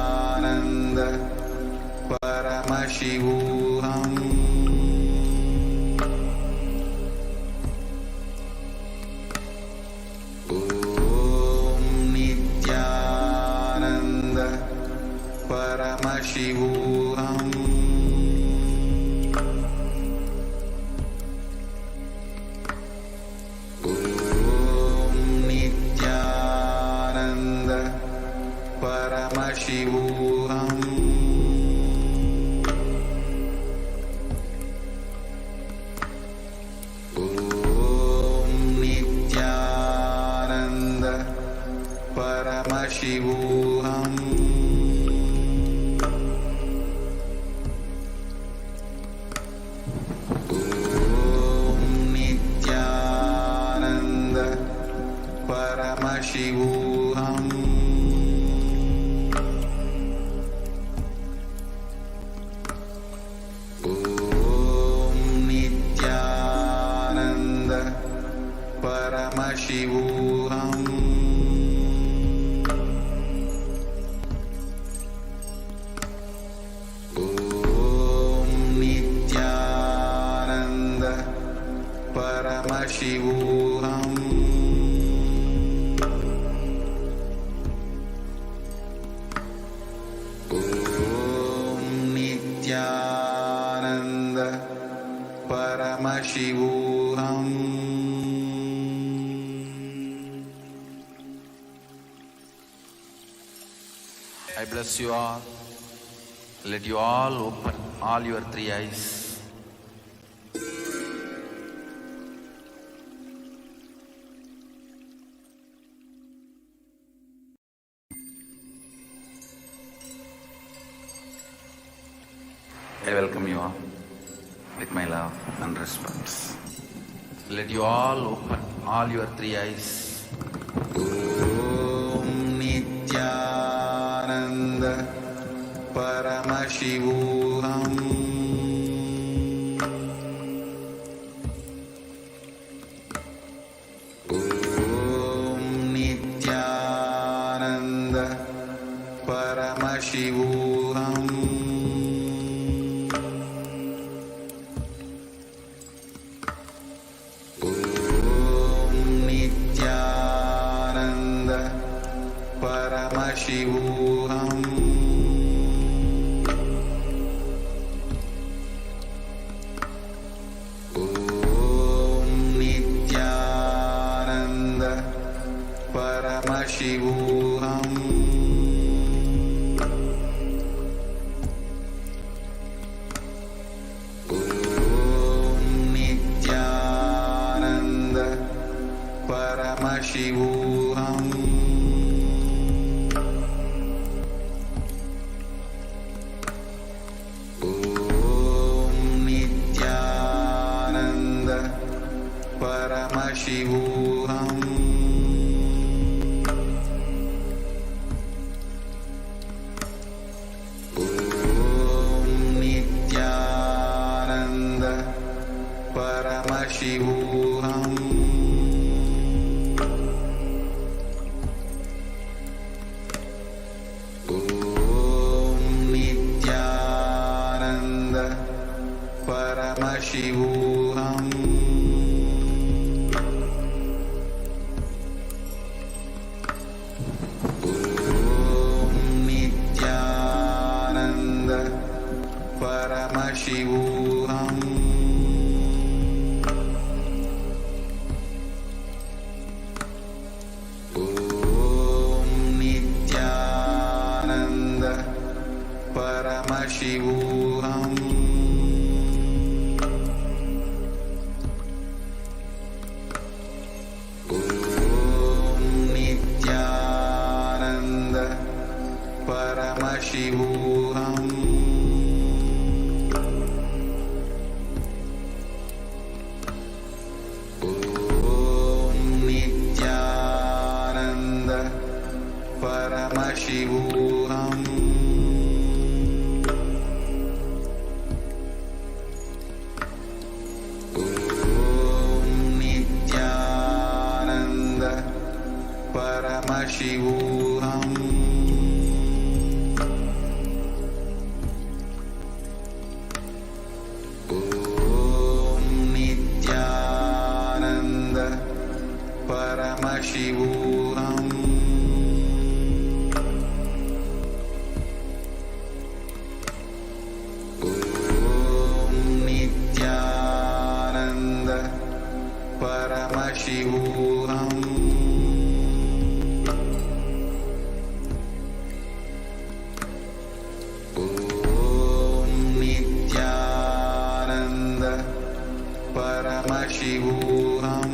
Nithyananda Paramashivoham. Om Nithyananda Paramashivoham. Paramashivoham. Om Nithyananda Paramashivoham. Om Nithyananda Paramashivoham. Paramashivoham. Om Nithyananda Paramashivoham. Om Nithyananda Paramashivoham. I bless you all. Let you all open all your three eyes. I welcome you all with my love and respect. Let you all open all your three eyes. Om Nithyananda Paramashivoham. Om Nithyananda Paramashivoham. Om Nithyananda Paramashivoham. Om Nithyananda Paramashivoham. Om Nithyananda Paramashivoham. Om Nithyananda Paramashivoham. Om Nithyananda Paramashivoham. Om Nithyananda Paramashivoham. Om Nithyananda Paramashivoham. Om Nithyananda Paramashivoham. Paramashivoham. Om Nithyananda Paramashivoham. Om Nithyananda Paramashivoham. Om Nithyananda Paramashivoham.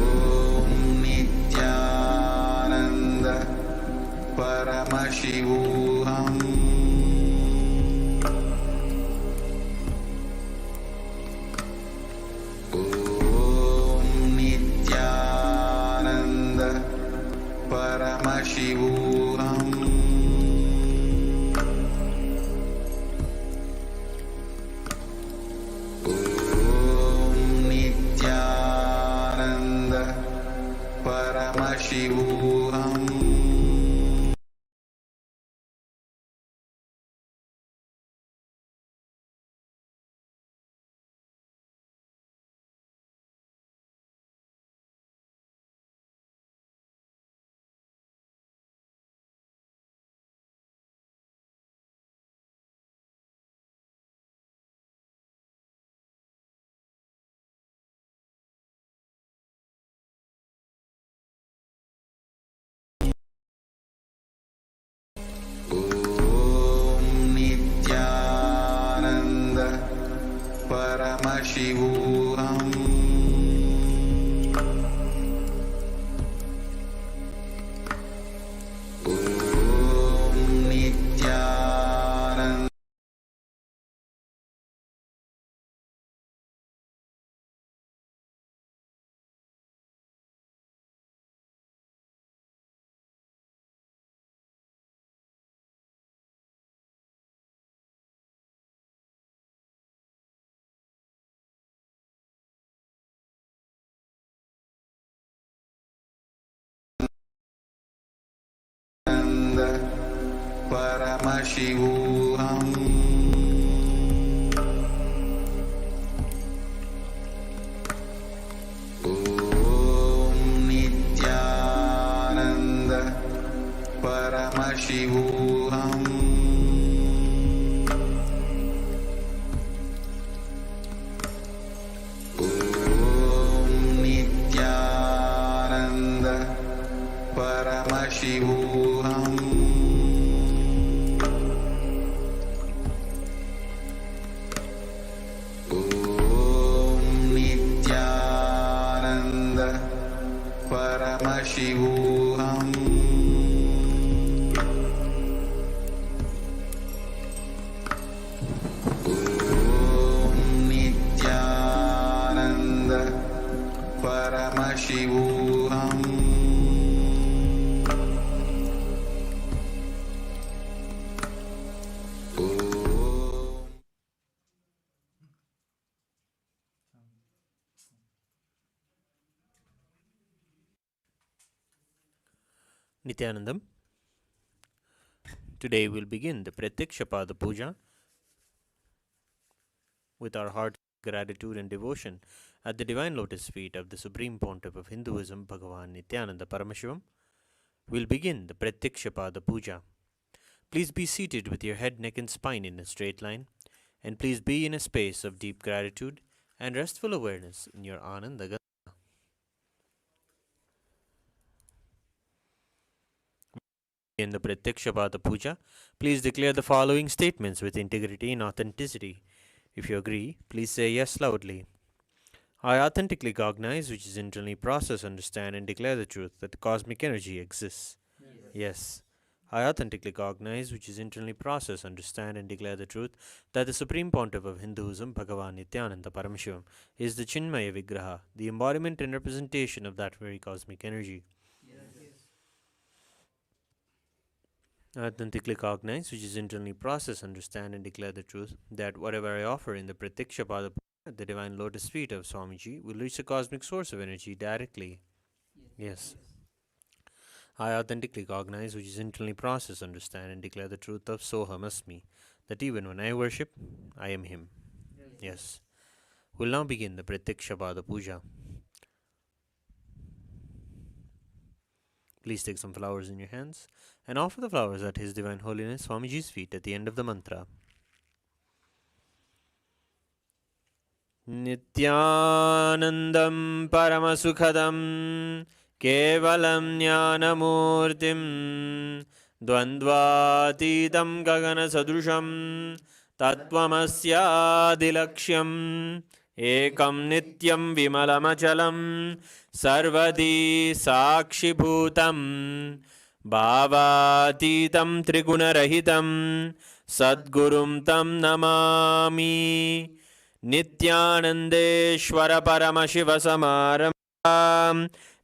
Om Nithyananda Paramashivoham. Om Nithyananda Paramashivoham. Om Nithyananda Paramashivoham. Om Nithyananda Paramashivoham. Om Nithyananda Paramashivoham. Om Nithyananda Paramashivoham. Om Nithyananda Paramashivoham. Om Nithyananda Paramashivoham. Om Nithyananda Paramashivoham. Nithyanandam. Today we'll begin the Prathyaksha Puja with our heart gratitude and devotion at the divine lotus feet of the Supreme Pontiff of Hinduism, Bhagavan Nithyananda Paramashivam. We'll begin the Prathyaksha Puja. Please be seated with your head, neck, and spine in a straight line, and please be in a space of deep gratitude and restful awareness in your Ananda Ganga. In the Prathyaksha Puja, please declare the following statements with integrity and authenticity. If you agree, please say yes loudly. I authentically cognize, which is internally process, understand, and declare the truth that the cosmic energy exists. Yes. I authentically cognize, which is internally process, understand, and declare the truth that the Supreme Pontiff of Hinduism, Bhagavan Nithyananda Paramashivam, is the Chinmaya Vigraha, the embodiment and representation of that very cosmic energy. I authentically cognize, which is internally process, understand, and declare the truth that whatever I offer in the Prathyaksha at the divine lotus feet of Swamiji will reach the cosmic source of energy directly. Yes. I authentically cognize, which is internally process, understand, and declare the truth of Soham Asmi, that even when I worship, I am Him. Yes. We'll now begin the Prathyaksha Puja. Please take some flowers in your hands and offer the flowers at His Divine Holiness Swamiji's feet at the end of the mantra. Nithyanandam Paramasukhadam Kevalam Jnanamurtim Dvandvatitam Gagana Sadrusham Tattvamasyadilaksham Ekam Nityam Vimalamachalam Sarvadi Sakshibhutam Bhavatitam Trigunarahitam Sadgurum Tam Namami Nithyanandeshwara Paramashiva Samaram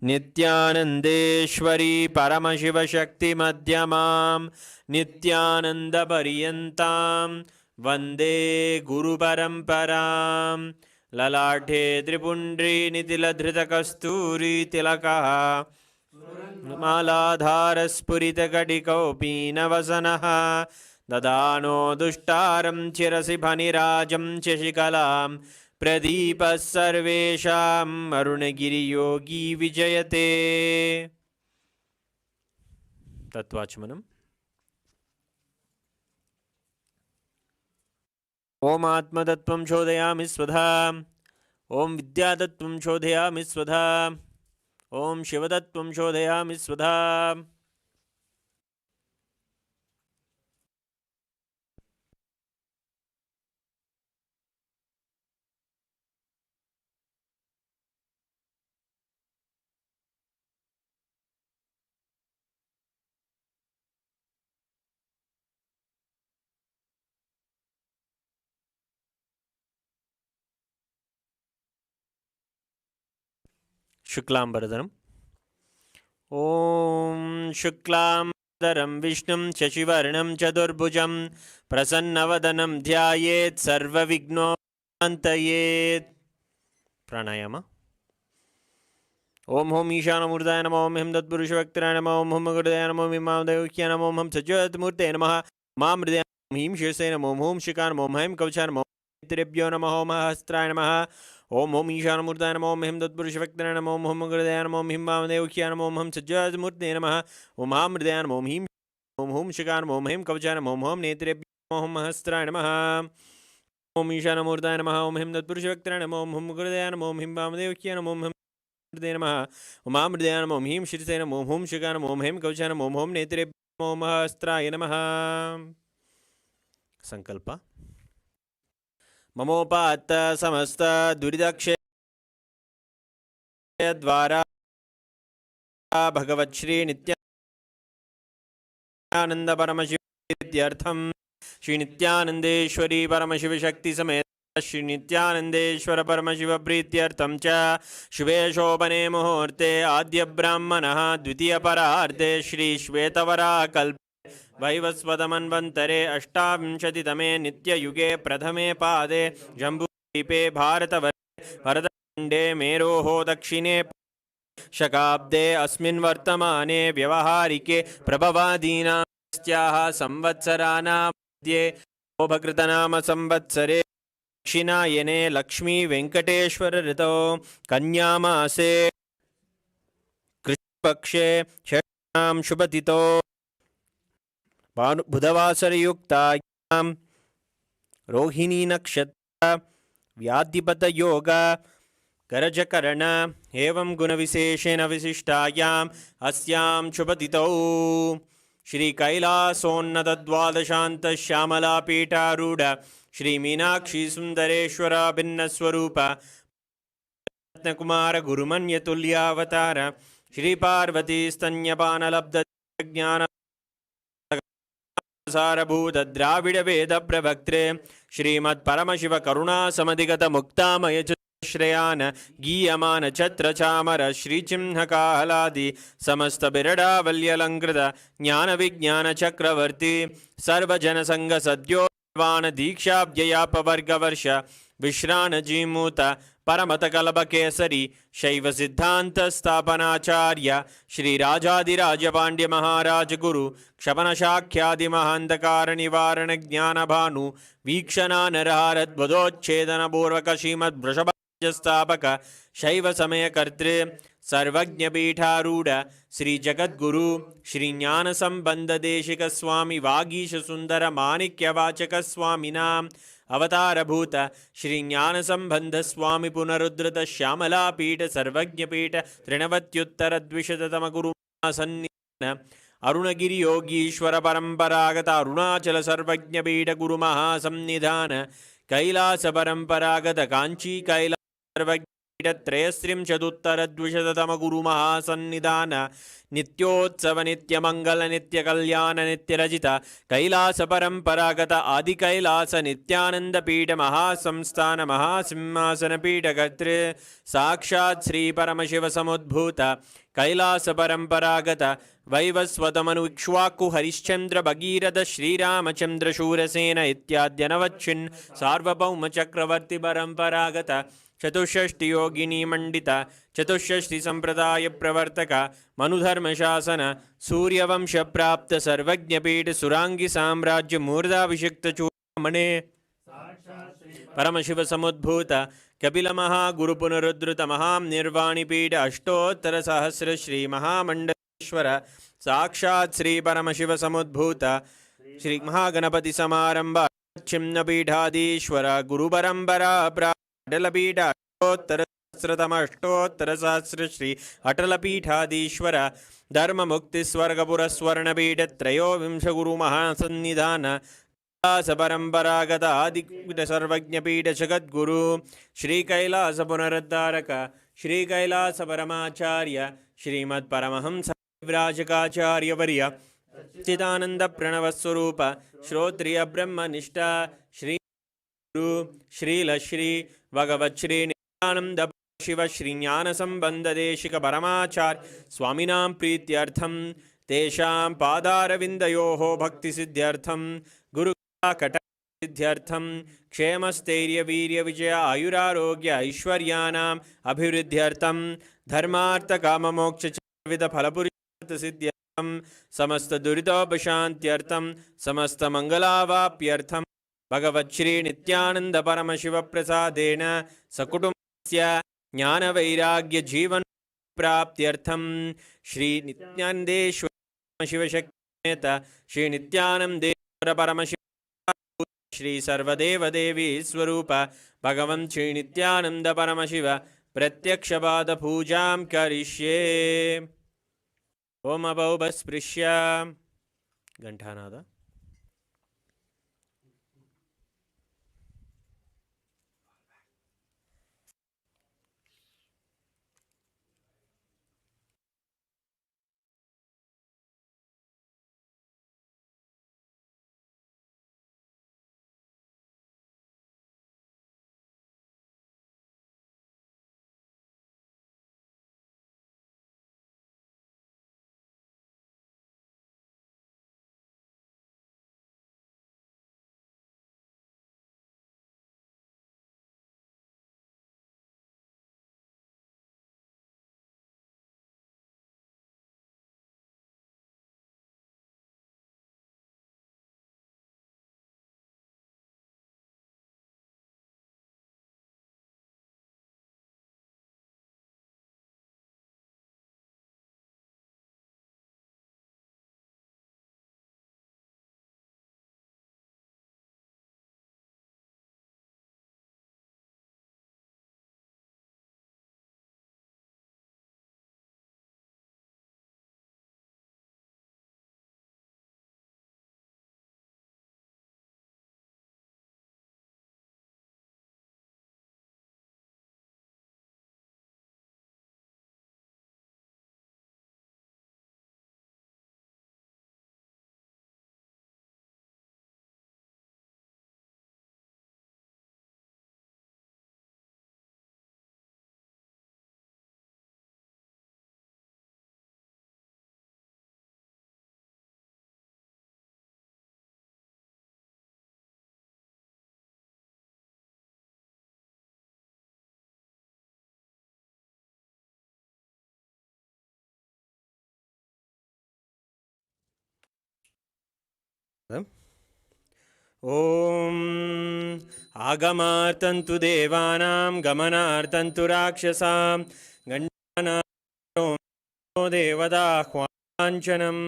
Nithyanandeshwari Paramashiva Shakti Madhyamam Nithyananda Pariyantam Vande Guru Paramparam Lalathe Tripundri Nitiladhrita Kasturi Tilakaha Maladharaspurita Kadikopina Vasanaha Dadano Dushtaram Chirasi Bhanirajam Cheshikalam Pradipa Sarvesham Arunagiri Yogi Vijayate. Tattvachmanam. Om Atma Tattvam Chodayami Svadha. Om Vidya Tattvam Chodayami Svadha. Om Shiva Tattvam Chodayami Svadha. Shuklambaradhanam. Om Shuklambaradharam Vishnum Shashivarnam Chadurbhujam Prasannavadanam Dhyayet Sarva Vignopantayet. Pranayama. Om Hom Ishana Murdaya Namo Om Him Tatpurusha Vaktraya Namo Om Hum Gurdaya Namo Om Imam Devukya Namo Om Hum Sajjat Murte Namaha Mam Mridaya Om Him Shirsaya Namo Om Hum Shikar Namo Om Him Kavcha Namo Trebhyo Namo Om Hastraya Namaha Om Hom Ishana Murdaya Namo Om Him Tatpurusha Vaktraya Namo Om Hum Gurdaya Namo Om Imam Devukya Namo Om Hum Sajjat Murte Namaha Om Mam Mridaya Namo Om Him Om Hum Shikar Namo Om Him Kavcha Namo Om Hum Netrebhyo Namo Om Hastraya Namaha Om Ishana Murdaya Namo Om Him Tatpurusha Vaktraya Namo Om Hum Gurdaya Namo Om Imam Devukya Namo Om Hum Namaha Om Amridaya Namo Om Him Shirsaya Namo Om Hum Shikar Namo Om Him Kavcha Namo Om Hum Netrebhyo Namo Om Hastraya Namaha. Sankalpa. Mamopata Samasta Duridakshe Dvara Bhagavat Shri Nithyananda Paramashivatyartham Shri Nithyanandeshwari Paramashiva Shakti Samet Shri Nithyanandeshwara Paramashiva Prityartham Cha Shubhe Shobhane Muhurte Adya Brahmanaha Dvitiya Pararthe Shri Shvetavara Kalpe Vaivasvadamanvantare Ashtavinshaditame Nitya Yuge Pradhame Pade Jambudvipe Bharatavare Bharatkhande Meroho Dakshine Shakabde Asmin Vartamane Vyavaharike Prabhavadina Styaha Samvatsarana Madhye Obhakritanama Samvatsare Dakshinayane Lakshmi Venkateshwara Rito Kanyamase Krishpakshe Shanam Shubhatito Budhavasarayukta Rohini Nakshatra Vyadipata Yoga Garajakarana Evam Gunavisheshena Visishtayam Asyam Shubhatito Shri Kailasonnata Dvadashanta Shyamala Pita Ruda Shri Meenakshi Sundareshwara Bhinnaswarupa Ratnakumara Gurumanya Tulyavatara Shri Parvati Stanyapana Labda Jnana Sarabhuta Dravida Veda Pravaktre Shrimad Paramashiva Karuna Samadigata Muktamaya Shreyana Giyamana Chatra Chamara Shri Chimhaka Haladi Samasta Birada Valyalankrita Jnana Vijnana Chakravarti Sarva Janasanga Sadyo वाण दीक्षाव्ययापवर्गवर्ष विश्राणजीमूत परमतकलभकेसरी शैव सिद्धांत स्थापनाचार्य श्रीराजाधिराज पांड्य महाराज गुरु क्षपणशाख्यादि महांधकार निवारण ज्ञान भानु वीक्षणा नरहारद्वदोच्छेदन पूर्वक श्रीमद् वृषभस्थापक शैव समय कर्तृ सर्वज्ञपीठारूढ़ श्री जगद्गुरु श्री ज्ञान संबंध देशिक स्वामी वागीश सुंदर माणिक्यवाचक स्वामिनाम अवतारभूत श्री ज्ञान संबंध स्वामी पुनरुद्धृत श्यामला पीठ सर्वज्ञ पीठ त्रिनवत्युत्तर द्विशततम गुरु सन्निधान अरुणगिरि योगीश्वर परंपरागत अरुणाचल सर्वज्ञ पीठ गुरु महासन्निधान कैलास परंपरागत कांची कैलास सर्वज्ञ त्रयस्त्रिंशदुत्तरद्विशततम गुरु महासन्निधान नित्योत्सव नित्यमंगल नित्य कल्याण नित्यरजित कैलास परंपरागत आदि कैलास नित्यानंद पीठ महासंस्थान महासिंहासन पीठ कर्तृ साक्षात् श्री परमशिव समुद्भूत कैलास परंपरागत वैवस्वतमनु इक्ष्वाकु हरिश्चंद्र भगीरथ श्रीरामचंद्र शूरसेन इत्याद्यनवच्छिन् सार्वभौम चक्रवर्ती परंपरागत चतुष्षष्टि योगिनी मंडित चतुष्षष्टि संप्रदाय प्रवर्तक मनुधर्म शासन सूर्यवंश प्राप्त सर्वज्ञपीठ सुरांगी साम्राज्य मूर्धाभिषिक्त चूड़ामणे परमशिव समुद्भूत कपिल महागुरु पुनरुद्धृत महानिर्वाणिपीठ अष्टोत्तर सहस्र श्री महामंडलेश्वर साक्षात् श्री परमशिव समुद्भूत श्री महागणपति समारंभ छिन्नपीठाधीश्वर गुरु परंपरा अटलपीठ अष्टोत्तर सहस्र श्री अटलपीठाधीश्वर धर्म मुक्ति स्वर्गपुर स्वर्णपीठ त्रयोविंश गुरु महासन्निधान कैलास परंपरागत आदिपीठ सर्वज्ञपीठ जगद्गुरु श्री कैलास पुनरुद्धारक श्री कैलास परमाचार्य श्रीमद् परमहंस विराजकाचार्य वर्य चिदानंद प्रणव स्वरूप श्रोत्रिय ब्रह्मनिष्ठा श्री श्रील श्री भगवत् श्री नित्यानंद शिव श्री ज्ञान संबंध देशिक परमाचार्य स्वामिनां प्रीत्यर्थम तेषां पादारविन्दयोः भक्ति सिद्ध्यर्थम गुरु कट सिद्ध्यर्थम क्षेमस्थैर्य वीर्य विजय आयुरारोग्य ऐश्वर्याणाम् अभिवृद्ध्यर्थम धर्मार्थ काम मोक्ष विविध फलपुरुषार्थ सिद्ध्यर्थम समस्त दुरितोपशान्त्यर्थम समस्त मंगलावाप्यर्थम भगवत् श्री नित्यानंद परमशिव प्रसादेन सकुटुंबस्य ज्ञान वैराग्य जीवन प्राप्त्यर्थम श्री नित्यानंदेश्वर शिव शक्ति श्री नित्यानंदेश्वर परमशिव श्री सर्वदेव देवी स्वरूप भगवन् श्री नित्यानंद परमशिव प्रत्यक्षपाद पूजां करिष्ये। ओम अभौभस्पृश्य घंटानाद। ॐ आगमार्तन्तु देवानां गमनार्तन्तु राक्षसां गण्डानां देवदाह्वाञ्छनं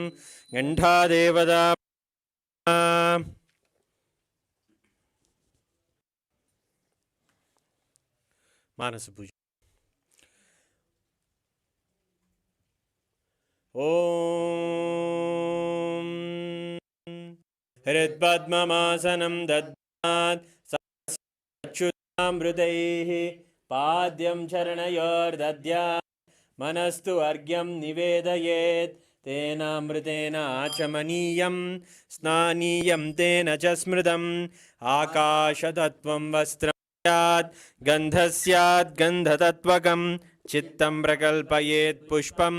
गण्डादेवदा मानसपूजा। ॐ हृत्पद्ममासनं दद्यात् सच्युतामृतैः पाद्यं चरणयोर्दद्यात् मनस्तु अर्घ्यं निवेदयेत् तेनामृतेन आचमनीयं स्नानीयं तेन च स्मृतम् आकाशतत्त्वं वस्त्रं स्यात् गन्धः स्यात् गन्धतत्त्वकं चित्तं प्रकल्पयेत् पुष्पं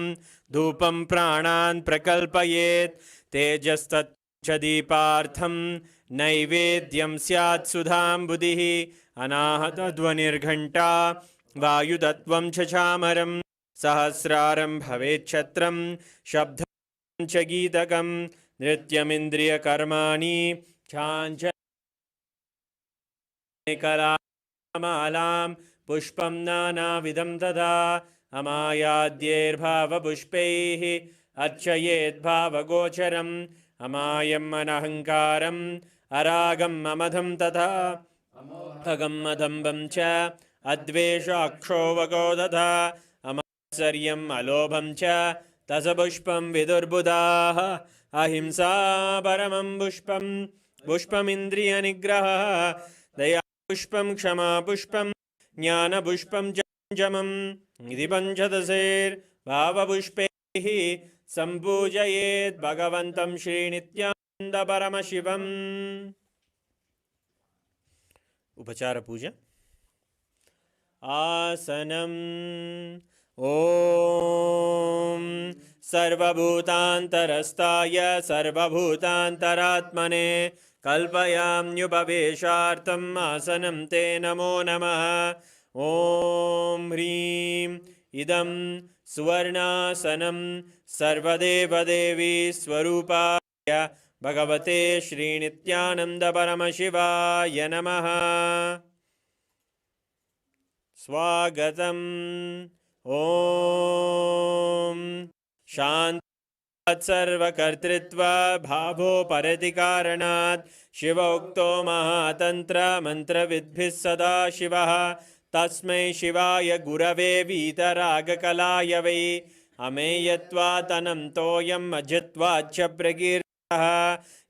धूपं प्राणान् प्रकल्पयेत् तेजस्तत् च दीपार्थं नैवेद्यं स्यात् सुधाम्बुधिः अनाहतध्वनिर्घण्टा वायुतत्त्वं च चामरं सहस्रारं भवेच्छत्रं शब्दं च गीतकं नृत्यमिन्द्रियकर्माणि चाञ्चल्यकलामालां पुष्पं नानाविधं तथा अमायाद्यैर्भावपुष्पैः अर्चयेद्भावगोचरम् अमायम् अनहङ्कारम् अरागम् अमधं तथा अगम् अदम्बं च अद्वेषाक्षोभगो तथा अमात्सर्यम् अलोभं च तसपुष्पं विदुर्बुधाः अहिंसा परमं पुष्पं पुष्पमिन्द्रियनिग्रहः दया पुष्पं क्षमा पुष्पं ज्ञानपुष्पं च पञ्चमम् इति पञ्चदशैर्भावपुष्पैः सम्पूजयेत् भगवन्तं श्रीनित्यानन्दपरमशिवम्। उपचार पूजा। आसनम् ॐ सर्वभूतान्तरस्ताय सर्वभूतान्तरात्मने कल्पयाम्युपवेशार्थम् आसनं ते नमो नमः। ॐ ह्रीं इदं सुवर्णासनं सर्वदेवदेवी स्वरूपाय भगवते श्रीनित्यानन्दपरमशिवाय नमः। स्वागतम्। ॐ शान्तात् सर्वकर्तृत्वा भावोपरति कारणात् शिवोक्तो महातन्त्र मन्त्रविद्भिः सदा शिवः तस्मै शिवाय गुरवे वीतरागकलाय वै अमेयत्वातनं तोयम् अजित्वाच्च प्रकीर्तः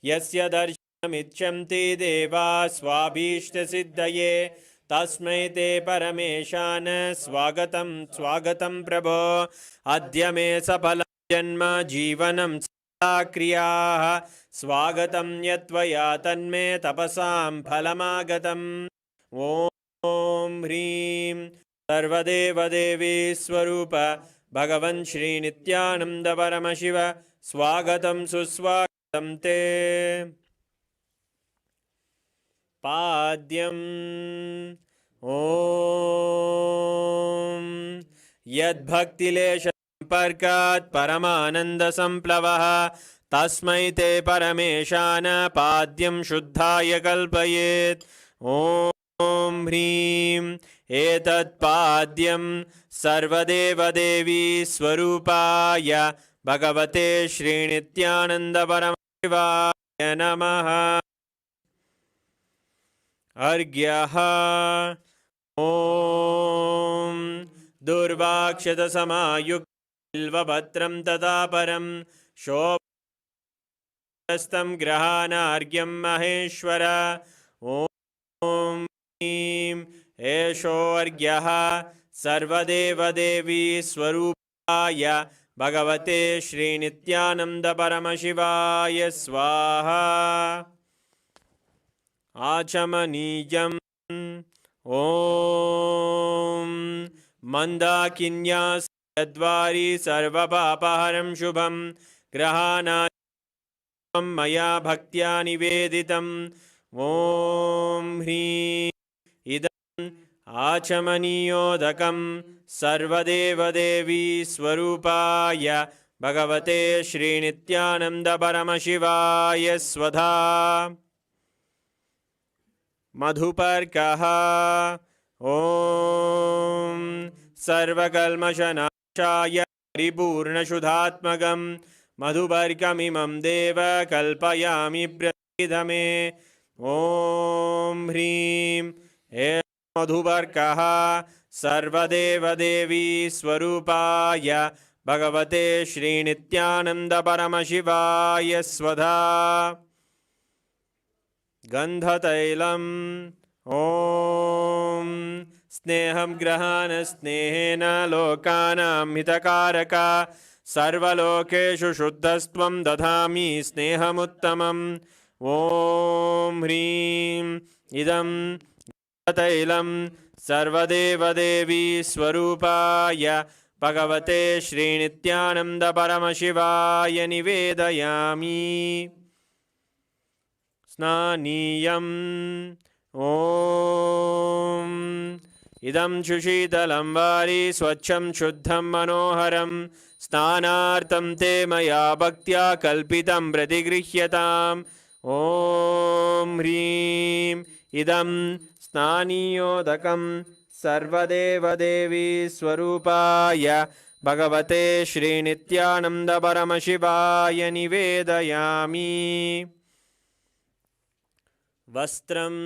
यस्य दर्शनमिच्छन्ति देवा स्वाभीष्टसिद्धये तस्मै ते परमेशान स्वागतं स्वागतं प्रभो। अद्य मे सफलं जन्म जीवनं सदा क्रियाः स्वागतं यत्त्वया तन्मे तपसां फलमागतम्। ॐ ह्रीं सर्वदेवदेवी स्वरूप भगवन् श्रीनित्यानन्दपरमशिव स्वागतं सुस्वागतं ते। पाद्यम् ॐ यद्भक्तिलेशसम्पर्कात् परमानन्दसम्प्लवः तस्मै ते परमेशान पाद्यं शुद्धाय कल्पयेत्। ॐ ह्रीं एतत्पाद्यं सर्वदेवदेवी स्वरूपाय भगवते श्रीनित्यानन्दपरमशिवाय नमः। अर्घ्यः ॐ दुर्वाक्षतसमायुक्तबिल्वपत्रं तथा परं शोभस्तं ग्रहाणार्घ्यं महेश्वर। ॐ ह्रीं एषोऽर्घ्यः सर्वदेवदेवी स्वरूपाय भगवते श्रीनित्यानन्दपरमशिवाय स्वाहा। आचमनीयम् ॐ मन्दाकिन्यासद्वारि सर्वपापहरं शुभं ग्रहाणां मया भक्त्या निवेदितम्। ॐ ह्रीं इदम् आचमनीयोदकं सर्वदेवदेवी स्वरूपाय भगवते श्रीनित्यानन्द परमशिवाय स्वधा मधुपर्कः ॐ सर्वकल्मषनाशाय परिपूर्णशुद्धात्मकं मधुपर्कमिमं देव कल्पयामि प्रसीदमे ॐ ह्रीं हे मधुपर्कः सर्वदेवदेवी स्वरूपाय भगवते श्रीनित्यानन्द परमशिवाय स्वधा गन्धतैलम् ॐ स्नेहं ग्रहाण स्नेहेन लोकानां हितकारक सर्वलोकेषु शुद्धस्त्वं दधामि स्नेहमुत्तमम् ॐ ह्रीं इदं तैलं सर्वदेवदेवी स्वरूपाय भगवते श्रीनित्यानन्द परमशिवाय निवेदयामि स्नानीयम् ॐ इदं सुशीतलं वारि स्वच्छं शुद्धं मनोहरं स्नानार्थं ते मया भक्त्या कल्पितं प्रतिगृह्यताम् ॐ ह्रीं इदं स्नानीयोदकं सर्वदेवदेवी स्वरूपाय भगवते श्रीनित्यानन्द परमशिवाय निवेदयामि वस्त्रम्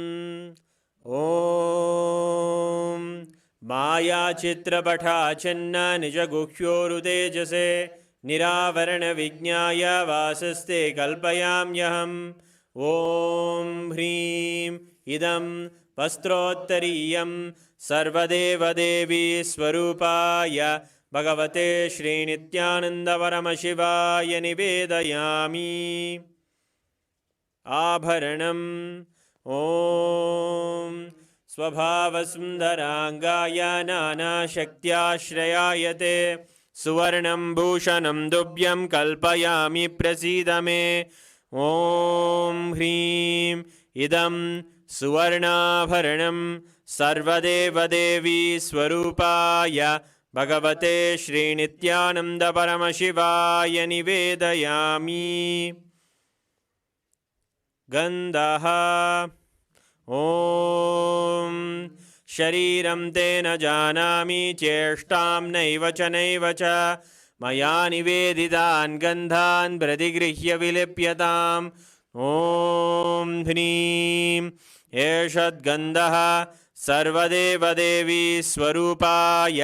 ॐ मायाचित्रपटाच्छिन्न निजगुह्योरुतेजसे निरावरणविज्ञाय वासस्ते कल्पयाम्यहम् ॐ ह्रीं इदं वस्त्रोत्तरीयं सर्वदेवदेवी स्वरूपाय भगवते श्रीनित्यानन्दपरमशिवाय निवेदयामि आभरणम् ॐ स्वभावसुन्दराङ्गाय नानाशक्त्याश्रयायते सुवर्णं भूषणं दुभ्यं कल्पयामि प्रसीद मे ॐ ह्रीं इदं सुवर्णाभरणं सर्वदेवदेवी स्वरूपाय भगवते श्रीनित्यानन्दपरमशिवाय निवेदयामि गन्धः ॐ शरीरं ते न जानामि चेष्टां नैव च मया निवेदितान् गन्धान् प्रतिगृह्य विलिप्यताम् ॐ ह्रीं एषद्गन्धः सर्वदेवदेवी स्वरूपाय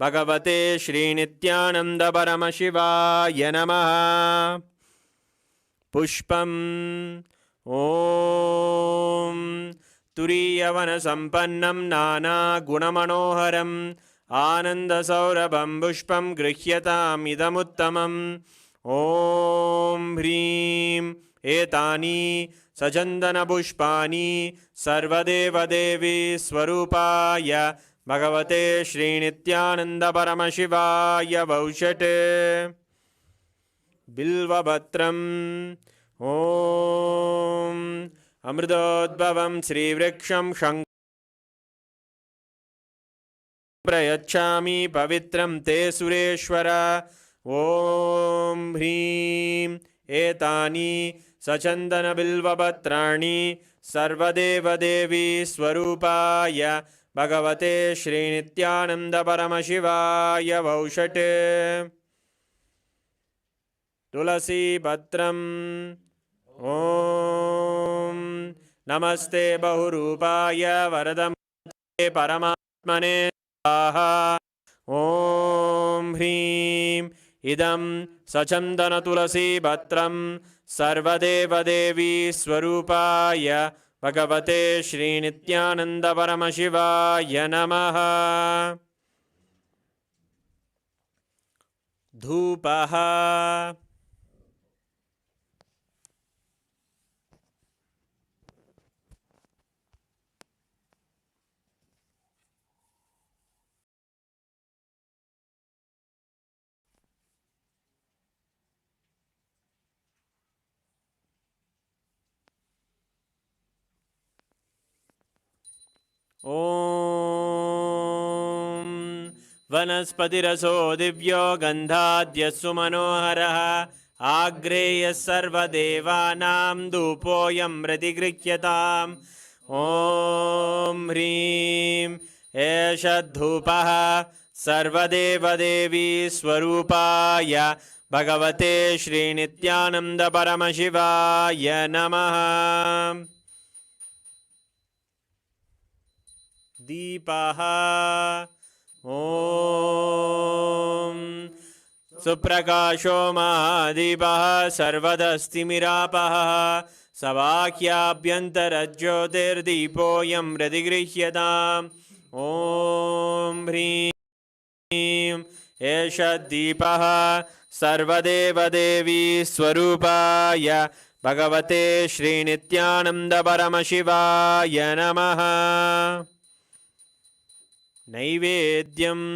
भगवते श्रीनित्यानन्दपरमशिवाय नमः पुष्पम् ॐ तुरीयवनसम्पन्नं नानागुणमनोहरम् आनन्दसौरभं पुष्पं गृह्यताम् इदमुत्तमम् ॐ ह्रीं एतानि सचन्दनपुष्पाणि सर्वदेवदेवी स्वरूपाय भगवते श्रीनित्यानन्दपरमशिवाय वौषट् बिल्वपत्रम् ॐ अमृतोद्भवं श्रीवृक्षं प्रयच्छामि पवित्रं ते सुरेश्वर ॐ ह्रीं एतानि सचन्दनबिल्वपत्राणि सर्वदेवदेवी स्वरूपाय भगवते श्रीनित्यानन्दपरमशिवाय वौषट् तुलसीपत्रम् ॐ नमस्ते बहुरूपाय वरदे परमात्मने स्वाहा ॐ ह्रीं इदं सचन्दनतुलसीपत्रं सर्वदेवदेवी स्वरूपाय भगवते श्रीनित्यानन्दपरमशिवाय नमः धूपः ॐ वनस्पतिरसो दिव्यो गन्धाद्यस्सु मनोहरः आग्रेयः सर्वदेवानां धूपोऽयं प्रतिगृह्यताम् ॐ ह्रीं एष धूपः सर्वदेवदेवी स्वरूपाय भगवते श्रीनित्यानन्दपरमशिवाय नमः। दीपः ॐ सुप्रकाशो महादीपः सर्वदस्तिमिरापः सवाक्याभ्यन्तरज्योतिर्दीपोऽयं प्रतिगृह्यताम् ॐ ह्रीं एष दीपः सर्वदेवदेवी स्वरूपाय भगवते श्रीनित्यानन्दपरमशिवाय नमः। नैवेद्यम्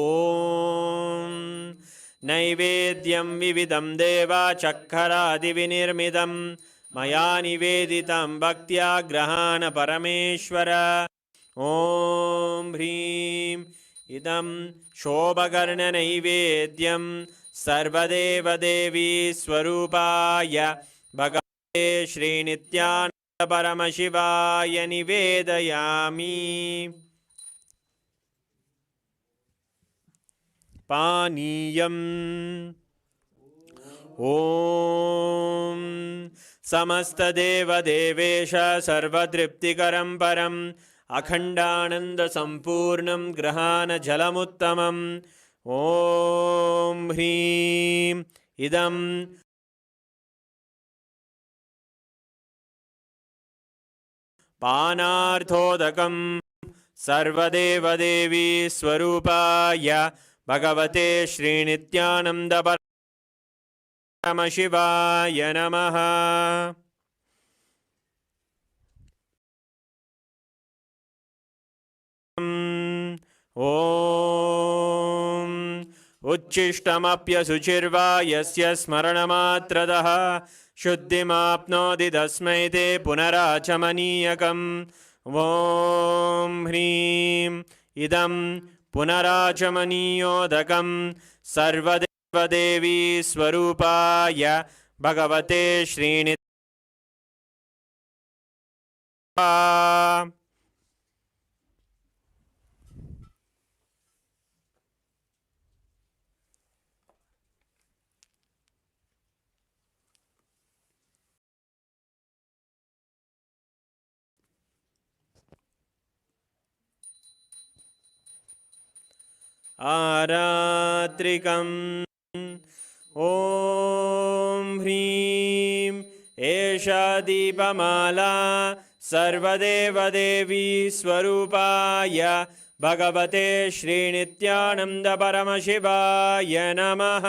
ॐ नैवेद्यं विविधं देवाचक्खरादिविनिर्मितं मया निवेदितं भक्त्या ग्रहाण परमेश्वर ॐ ह्रीं इदं शोभकर्णनैवेद्यं सर्वदेवदेवी स्वरूपाय भगवते श्रीनित्यानन्दपरमशिवाय निवेदयामि। पानीयम् ॐ समस्तदेवदेवेश सर्वतृप्तिकरं परम् अखण्डानन्दसम्पूर्णं ग्रहाणजलमुत्तमम् ॐ ह्रीं इदं पानार्थोदकं सर्वदेवदेवी स्वरूपाय भगवते श्रीनित्यानन्दपरमशिवाय नमः। ॐ उच्छिष्टमप्यशुचिर्वा यस्य स्मरणमात्रतः शुद्धिमाप्नोति तस्मै ते पुनराचमनीयकम् ॐ ह्रीं इदं पुनराचमनीयोदकं सर्वदेवदेवी स्वरूपाय भगवते श्रीनित्यानन्दपरमशिवाय आरात्रिकम् ॐ ह्रीं एषा दीपमाला सर्वदेवदेवी स्वरूपाय भगवते श्रीनित्यानन्दपरमशिवाय नमः।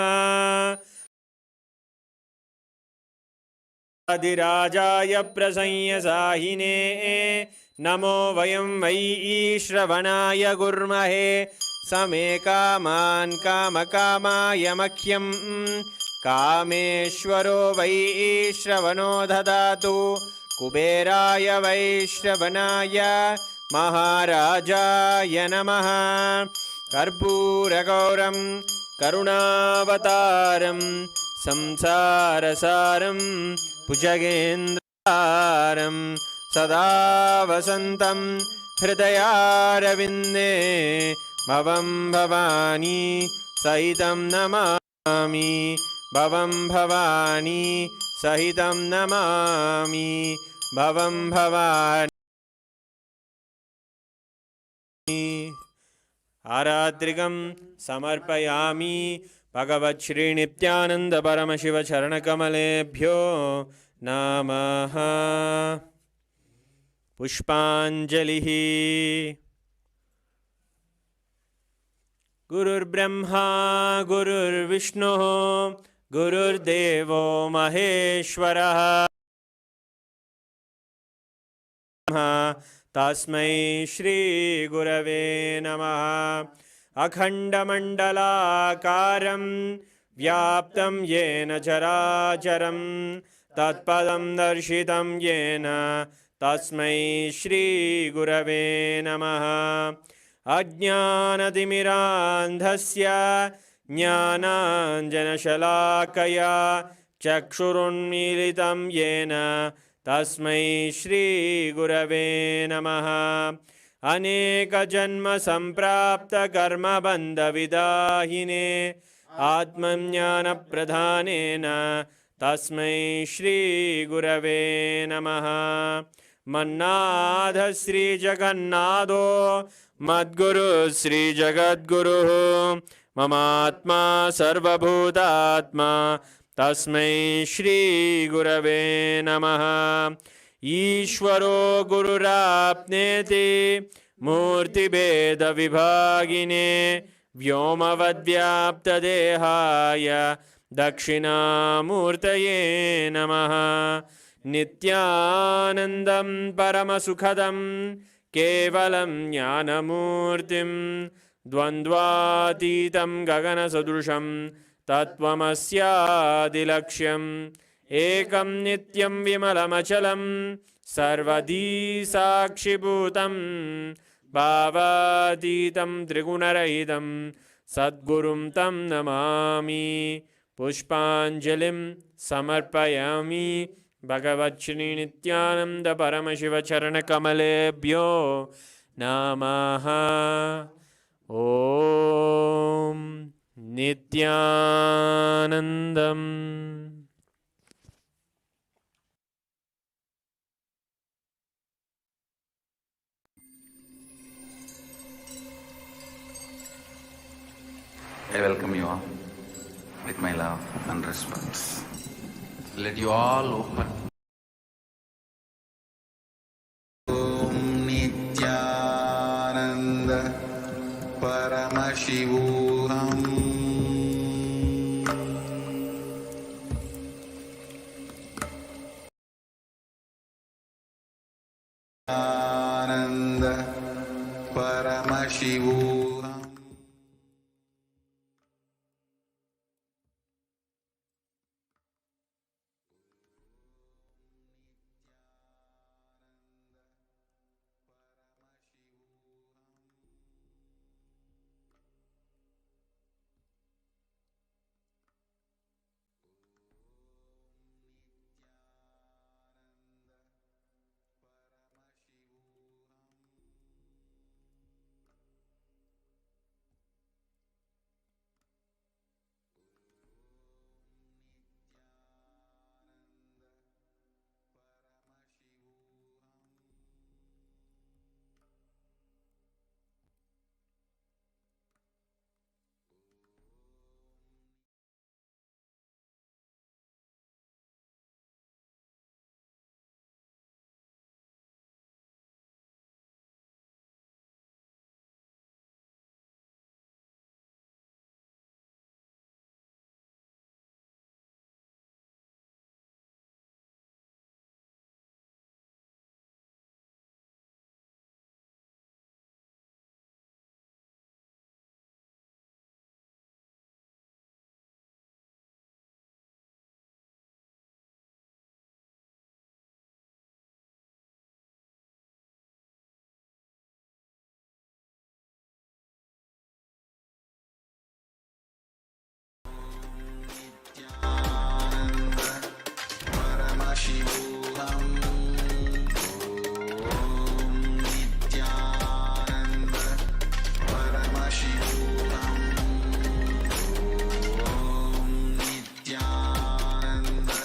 आदिराजाय प्रसंयसाहिने नमो वयं वै श्रवणाय गुर्महे समे कामान् कामकामाय मह्यं कामेश्वरो वै श्रवणो ददातु कुबेराय वै श्रवणाय महाराजाय नमः। कर्पूरगौरं करुणावतारं संसारसारं भुजगेन्द्रहारं सदा वसन्तं हृदयारविन्दे भवं भवानी सहितं नमामि भवं भवानी सहितं नमामि भवं भवानी। आरात्रिकं समर्पयामि भगवच्छ्रीनित्यानन्दपरमशिवचरणकमलेभ्यो नमः। पुष्पाञ्जलिः। गुरुर्ब्रह्मा गुरुर्विष्णुः गुरुर्देवो महेश्वरः तस्मै श्रीगुरवे नमः। अखण्डमण्डलाकारं व्याप्तं येन चराचरं तत्पदं दर्शितं येन तस्मै श्रीगुरवे नमः। अज्ञानतिमिरान्धस्य ज्ञानाञ्जनशलाकया चक्षुरुन्मीलितं येन तस्मै श्रीगुरवे नमः। अनेकजन्मसम्प्राप्तकर्मबन्धविदाहिने आत्मज्ञानप्रधानेन तस्मै श्रीगुरवे नमः। मन्नाथ श्रीजगन्नाथो मद्गुरु श्रीजगद्गुरुः ममात्मा सर्वभूतात्मा तस्मै श्रीगुरवे नमः। ईश्वरो गुरुराप्नेति मूर्तिभेदविभागिने व्योमवद्व्याप्तदेहाय दक्षिणामूर्तये नमः। नित्यानन्दं परमसुखदं केवलं ज्ञानमूर्तिं द्वन्द्वातीतं गगनसदृशं तत्त्वमस्यादिलक्ष्यम् एकं नित्यं विमलमचलं सर्वधी साक्षिभूतं भावातीतं त्रिगुणरहितं सद्गुरुं तं नमामि। पुष्पाञ्जलिं समर्पयामि भगवच्छ्री नित्यानंद परमशिवचरणकमलेभ्यो नमः। ॐ नित्यानन्दम्। I welcome you all with my love and respect. Let you all open. Om Nithyananda Paramashivoham. Nithyananda Paramashivoham. Nithyananda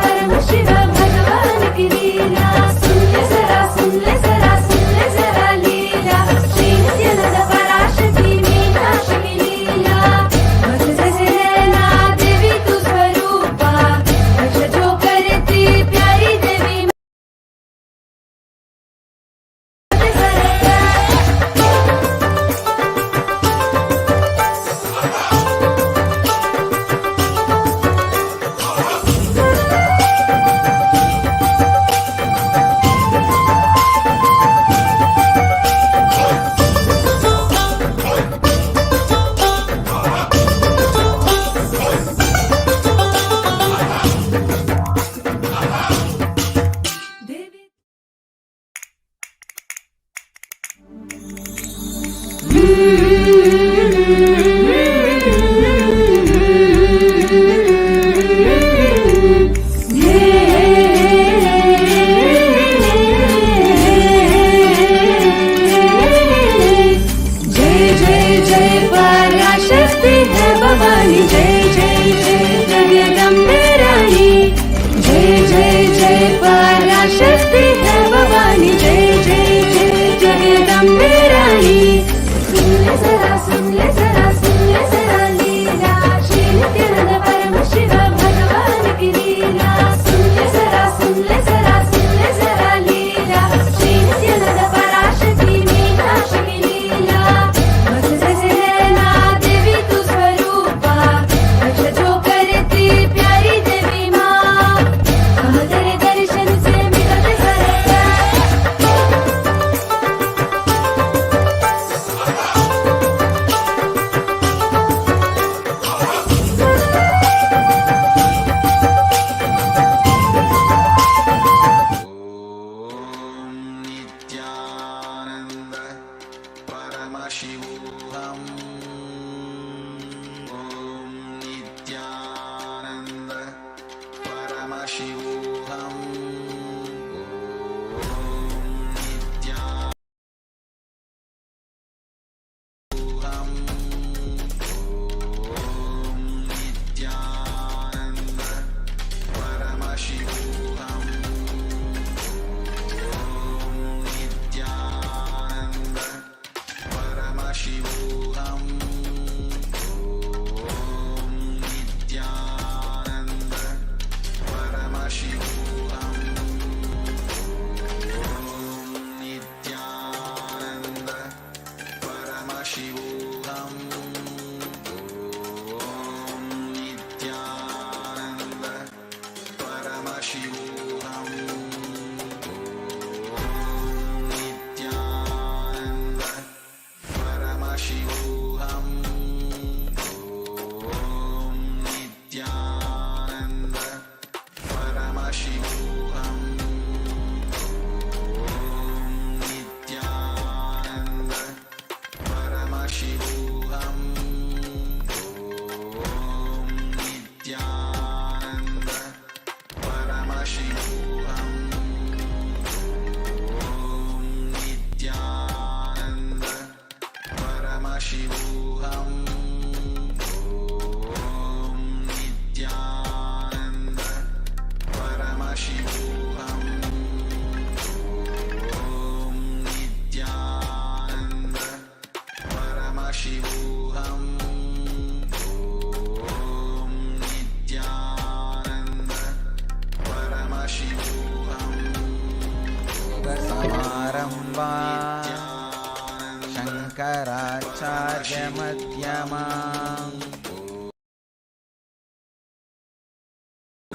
Parama Shiva Bhagavan Ki Leela.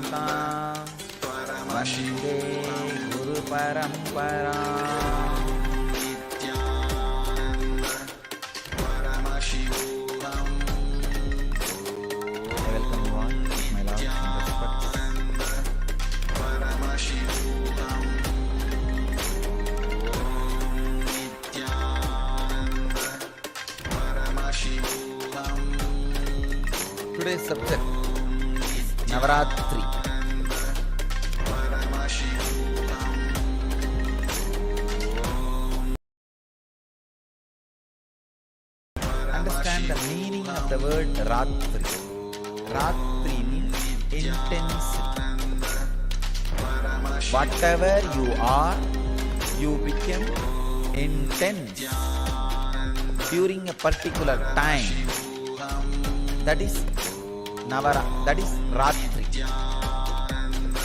Siddhantam Vande Guru Parampara. I welcome you all, my love and respect. Today's subject is Navaratri. Understand the meaning of the word Ratri. Ratri means intensity. Whatever you are, you become intense during a particular time. That is Ratri.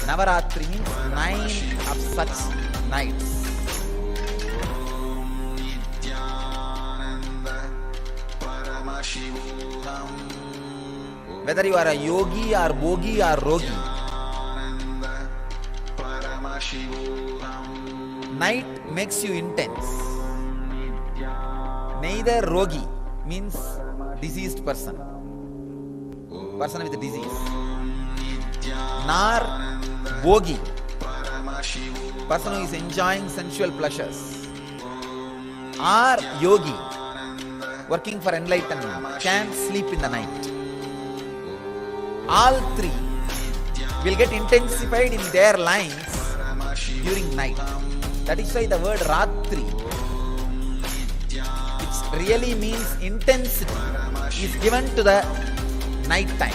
Navaratri means 9 of such nights. Whether you are a yogi or bogi or rogi, night makes you intense. Neither rogi means diseased person with disease, nor bogi, person who is enjoying sensual pleasures, or yogi, working for enlightenment, can't sleep in the night. All three will get intensified in their lines during night. That is why the word Ratri, which really means intensity, is given to the night time.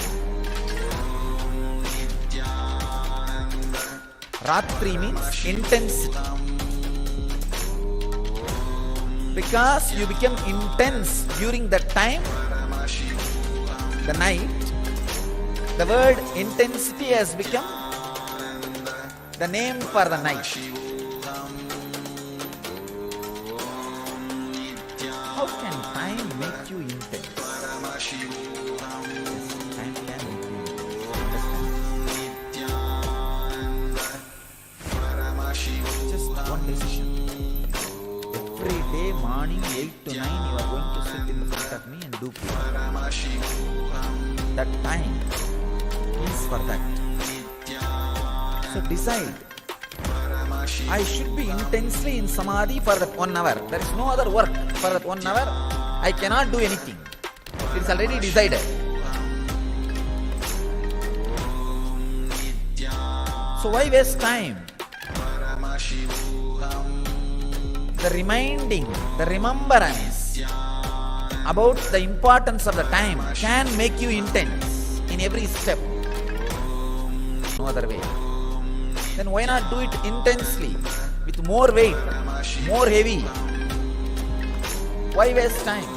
Ratri means intensity. Because you become intense during that time, the night, the word intensity has become the name for the night. How can time make you intense? Yes, time can make you intense. Just one decision. Every day morning 8 to 9 you are going to sit in front of me and do prayer. That time is for that. So decide. I should be intensely in Samadhi for that 1 hour. There is no other work for that 1 hour. I cannot do anything. It is already decided. So why waste time? The reminding, the remembrance about the importance of the time can make you intense in every step. No other way. Then why not do it intensely, with more weight, more heavy? Why waste time?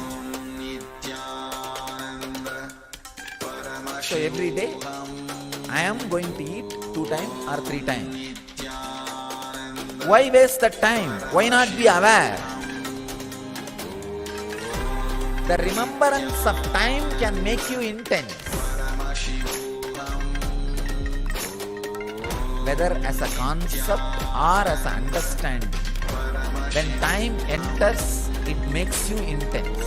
So every day I am going to eat 2 times or 3 times. Why waste the time? Why not be aware? The remembrance of time can make you intense. Whether as a concept or as an understanding. When time enters, it makes you intense.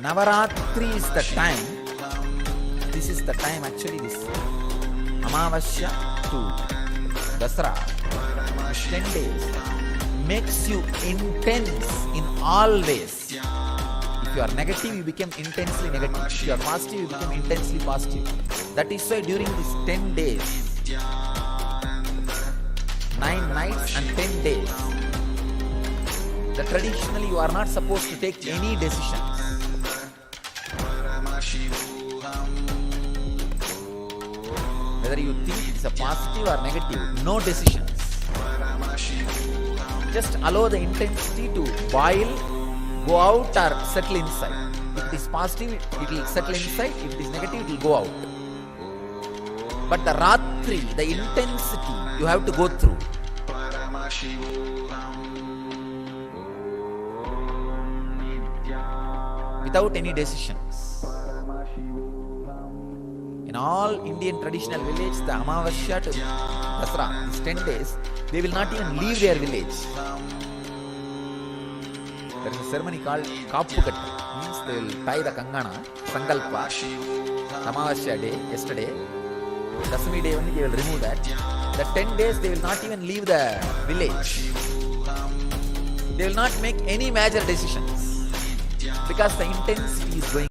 Navaratri is the time. This is the time actually, this Amavasya to Dasara, 10 days, makes you intense in all ways. If you are negative, you become intensely negative. If you are positive, you become intensely positive. That is why during these 10 days, 9 nights and 10 days, traditionally you are not supposed to take any decisions. Whether you think it's a positive or negative, no decisions. Just allow the intensity to boil, go out or settle inside. If it is positive, it will settle inside. If it is negative, it will go out. But the Ratri, the intensity, you have to go through. Without any decisions. In all Indian traditional village, the Amavasya to Dasra, these 10 days, they will not even leave their village. There is a ceremony called Kappukat, means they will tie the Kangana, Sankalpa, Amavasya day, yesterday. Dasami day only they will remove that. The 10 days they will not even leave the village. They will not make any major decisions because the intensity is going.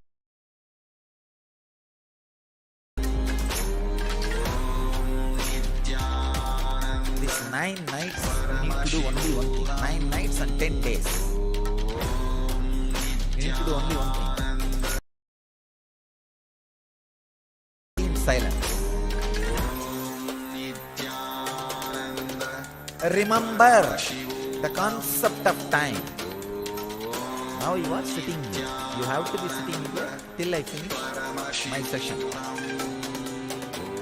These 9 nights you need to do only one thing. 9 nights and 10 days. You need to do only one thing. In silence. Remember the concept of time. Now you are sitting here. You have to be sitting here till I finish my session.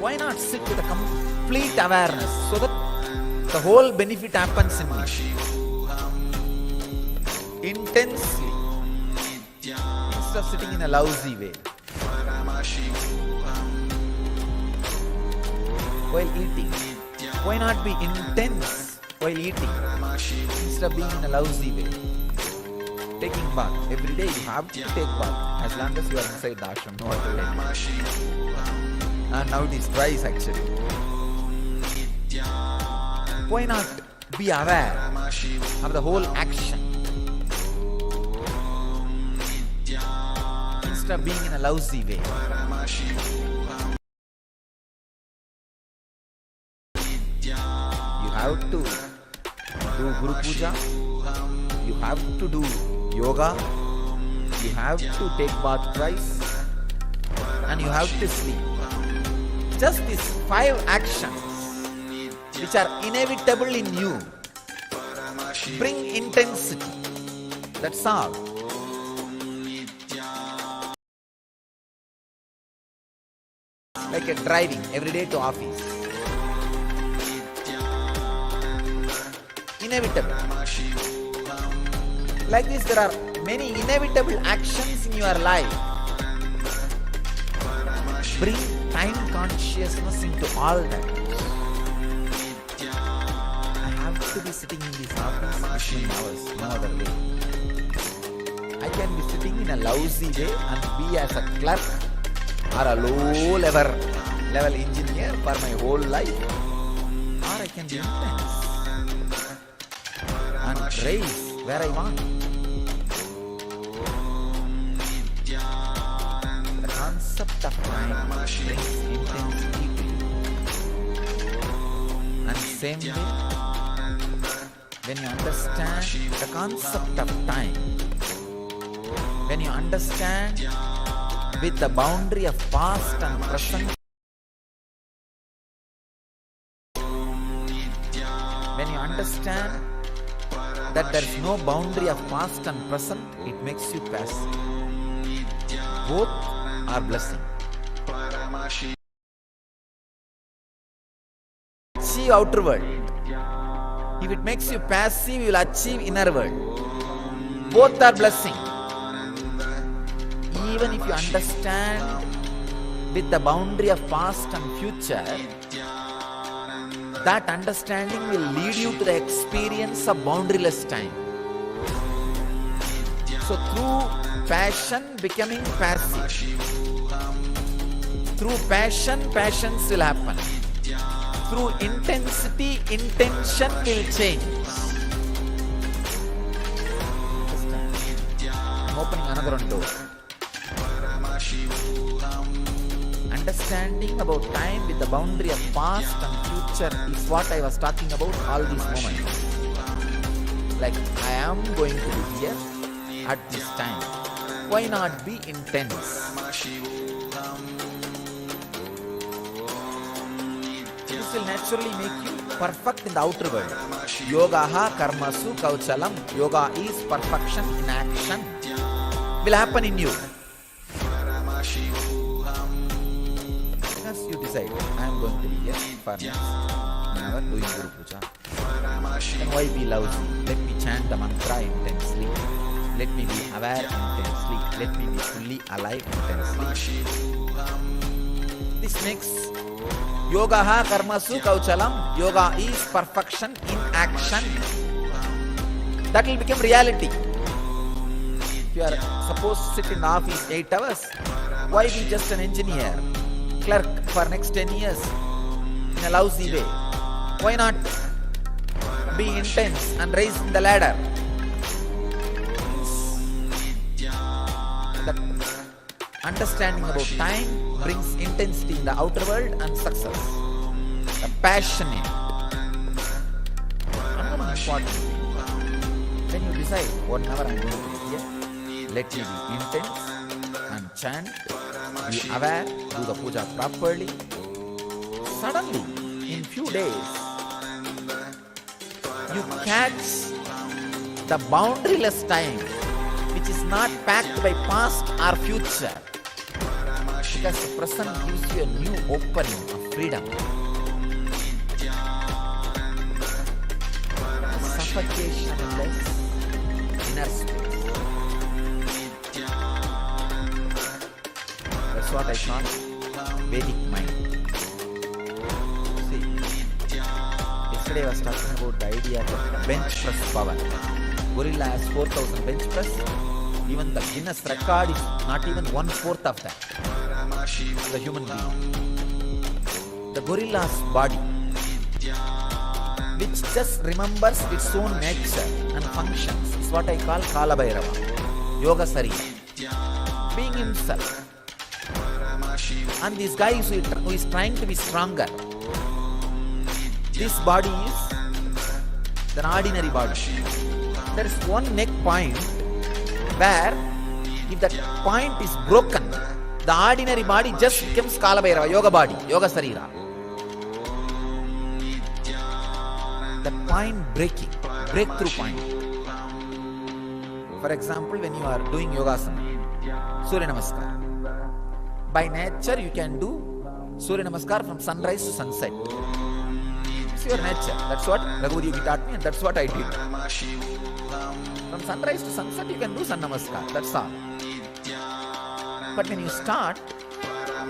Why not sit with a complete awareness so that the whole benefit happens in me? Intensely. Instead of sitting in a lousy way. While eating. Why not be intense while eating instead of being in a lousy way? Taking bath. Every day you have to take bath as long as you are inside the ashram. No other way. And now it is twice actually. Why not be aware of the whole action instead of being in a lousy way? You have to do Guru Puja, you have to do yoga, you have to take bath twice, and you have to sleep. Just these 5 actions which are inevitable in you bring intensity. That's all. Like a driving every day to office. Inevitable. Like this, there are many inevitable actions in your life. Bring time consciousness into all that. I have to be sitting in this office 15 hours, no other way. I can be sitting in a lousy way and be as a clerk or a low level engineer for my whole life. Or I can be intense and raise where I want. The concept of time brings intensity to you. And same way, when you understand the concept of time, when you understand with the boundary of past and present, when you understand that there is no boundary of past and present, it makes you passive. Both are blessing. Achieve outer world. If it makes you passive, you will achieve inner world. Both are blessing. Even if you understand with the boundary of past and future, that understanding will lead you to the experience of boundaryless time. So through passion becoming passive, through passion, passions will happen. Through intensity, intention will change. I'm opening another one door. Understanding about time with the boundary of past and future is what I was talking about all these moments. Like I am going to be here at this time. Why not be intense? This will naturally make you perfect in the outer world. Yogaha karmasu kauchalam. Yoga is perfection in action. Will happen in you. You decide, I am going to be here for next 1 hour doing Guru Puja. Then why be lousy? Let me chant the mantra intensely. Let me be aware intensely. Let me be fully alive intensely. This makes yogaha karmasu kauchalam. Yoga is perfection in action. That will become reality. If you are supposed to sit in the office 8 hours, why be just an engineer, clerk for next 10 years in a lousy way? Why not be intense and rise in the ladder? That understanding about time brings intensity in the outer world and success. The passionate. Another important thing. When you decide, whatever I am going to do here, let me be intense and chant, be aware, do the puja properly. Suddenly, in few days, you catch the boundaryless time, which is not packed by past or future. Because the present gives you a new opening of freedom. Suffocationless inner space. That's what I call Vedic mind. See, yesterday I was talking about the idea of bench press power. Gorilla has 4,000 bench press. Even the Guinness record is not even 1/4 of that. The human being. The gorilla's body, which just remembers its own nature and functions, is what I call Kala Bhairava, Yoga Sarira, being himself. And this guy who is trying to be stronger, this body is an ordinary body. There is one neck point where if that point is broken, the ordinary body just becomes Kala Bhairava, Yoga body, Yoga Sarira. That point breaking, breakthrough point. For example, when you are doing yogasana, Surya Namaskar. By nature, you can do Surya Namaskar from sunrise to sunset. It's your nature. That's what Raghuvi Yogi taught me, and that's what I did. From sunrise to sunset, you can do Sun Namaskar. That's all. But when you start,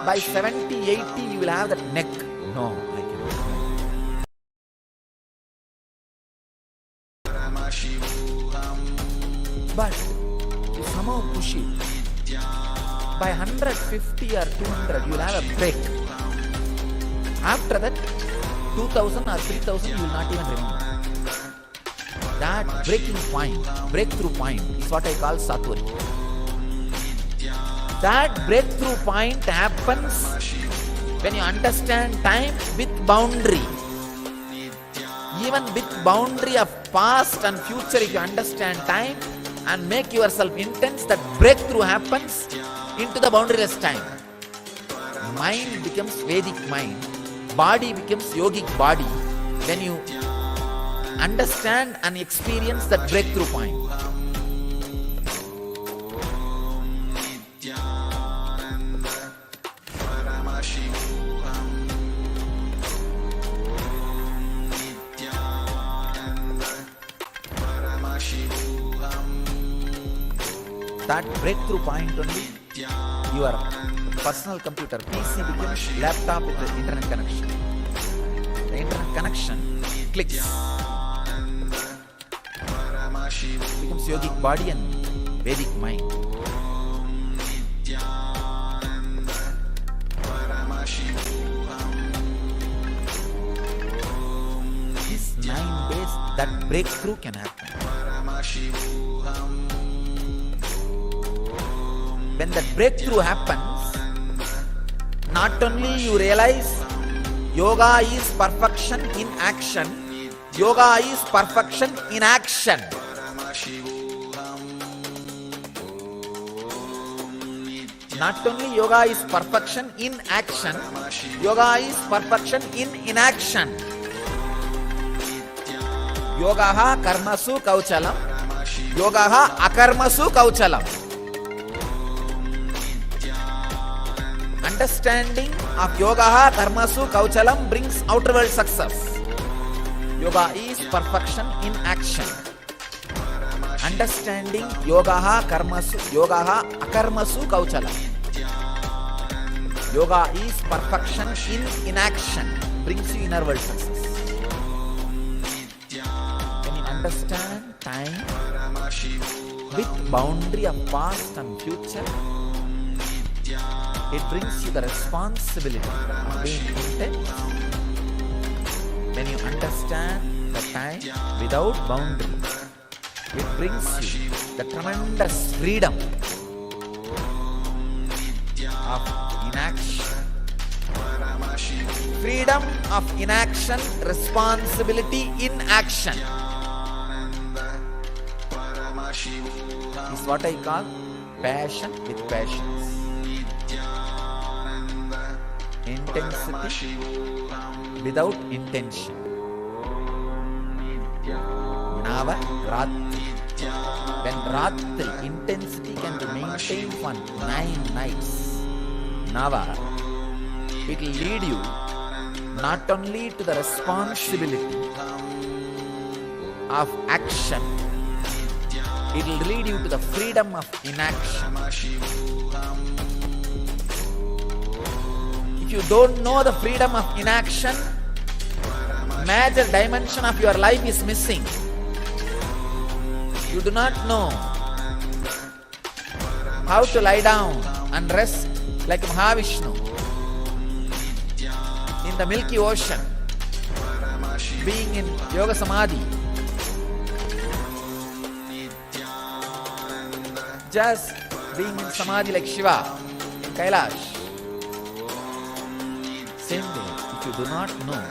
by 70, 80, you will have that neck. No, I cannot. But you somehow push it. By 150 or 200, you will have a break. After that, 2000 or 3000, you will not even remember. That breaking point, breakthrough point, is what I call Satwari. That breakthrough point happens when you understand time with boundary. Even with boundary of past and future, if you understand time and make yourself intense, that breakthrough happens into the boundaryless time. Mind becomes Vedic mind, body becomes yogic body when you understand and experience that breakthrough point. That breakthrough point only, your personal computer, PC becomes laptop with the internet connection. The internet connection clicks. Becomes yogic body and Vedic mind. These 9 days, that breakthrough can happen. When that breakthrough happens, not only you realize yoga is perfection in action, yoga is perfection in action. Not only yoga is perfection in action, yoga is perfection in inaction. Yogaha karmasu kauchalam, yogaha akarmasu kauchalam. Understanding of yogaha karmasu kauchalam brings outer world success. Yoga is perfection in action. Understanding yogaha akarmasu kauchalam. Yoga is perfection in inaction, brings you inner world success. When you understand time with boundary of past and future, it brings you the responsibility of being intense. When you understand the time without boundary, it brings you the tremendous freedom of inaction. Freedom of inaction, responsibility in action is what I call passion with patience. Intensity without intention. Nava Ratri. When Ratri, intensity can be maintained for 9 nights. Nava, it will lead you not only to the responsibility of action, it will lead you to the freedom of inaction. If you don't know the freedom of inaction, major dimension of your life is missing. You do not know how to lie down and rest like Mahavishnu in the Milky Ocean, being in Yoga Samadhi. Just being in Samadhi like Shiva in Kailash. Same way, if you do not know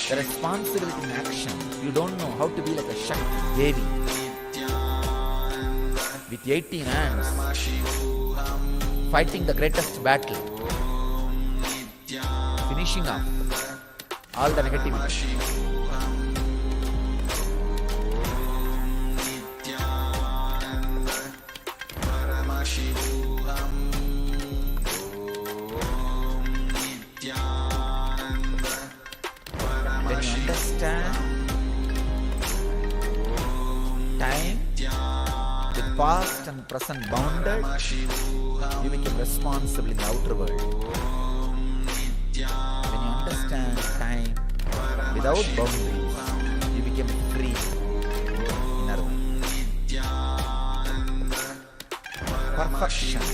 the responsibility in action, you don't know how to be like a Shakti Devi with 18 hands fighting the greatest battle, finishing off all the negativity. When you understand time with past and present bounded, you become responsible in the outer world. When you understand time without boundaries, you become free in inner world. Perfection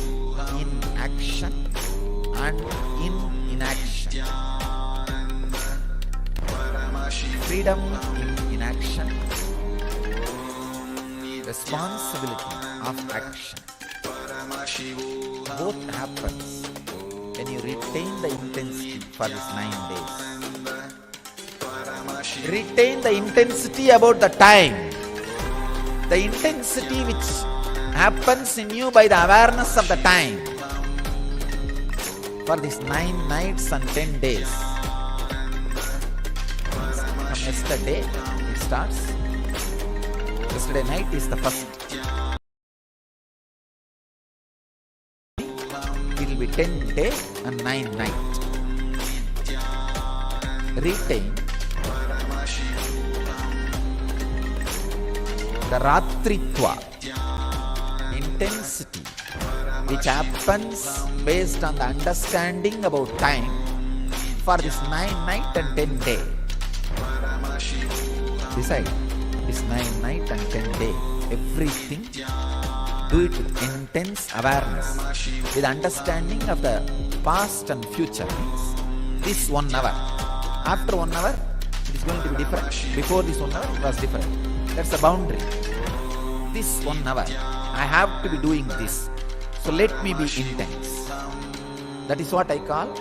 in action and in inaction. Freedom in inaction. Responsibility of action. Both happens when you retain the intensity for these 9 days. Retain the intensity about the time. The intensity which happens in you by the awareness of the time. For these 9 nights and 10 days. From yesterday it starts. Yesterday night is the first. It will be 10 day and 9 night. Retain the Ratritva, intensity which happens based on the understanding about time for this 9 night and 10 day. Decide this 9 night and 10 day, everything do it with intense awareness, with understanding of the past and future. Means this 1 hour, after 1 hour it is going to be different. Before this 1 hour it was different. That's the boundary. This 1 hour I have to be doing this, so let me be intense. That is what I call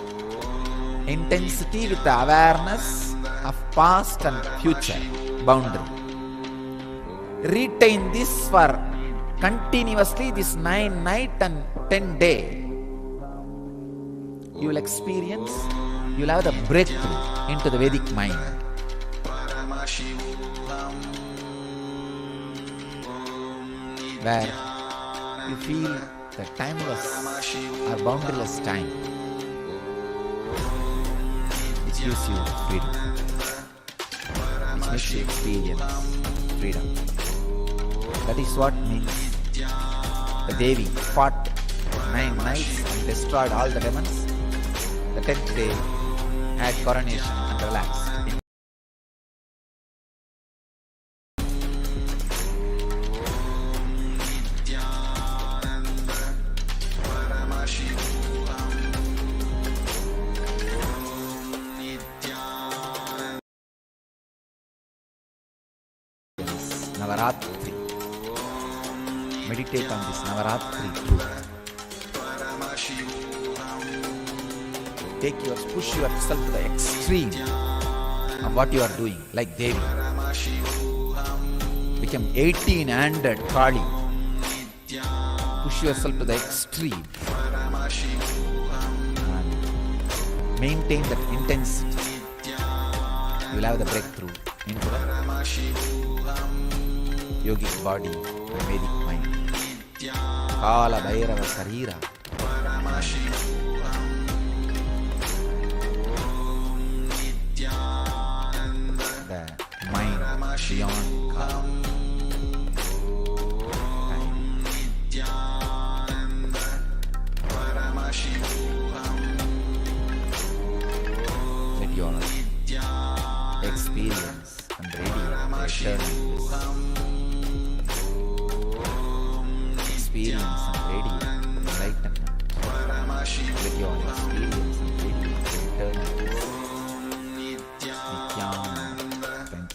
intensity with the awareness of past and future boundary. Retain this for continuously this 9 night and 10 day. You will experience, you will have the breakthrough into the Vedic mind. Where you feel the timeless or boundaryless time, which gives you freedom, which makes you experience freedom. That is what means the Devi fought 9 nights and destroyed all the demons. The 10th day had coronation and relaxed. Navaratri. Meditate on this Navaratri truth. Push yourself to the extreme of what you are doing, like Devi. Become 1800 Kali. Push yourself to the extreme and maintain that intensity. You will have the breakthrough into the yogic body and Vedic mind. Kala Bhairava Sarira. The mind beyond time. Let your experience and radiate experience and radiate enlightenment. Let your experience and radiate eternity. Nithyananda. Thank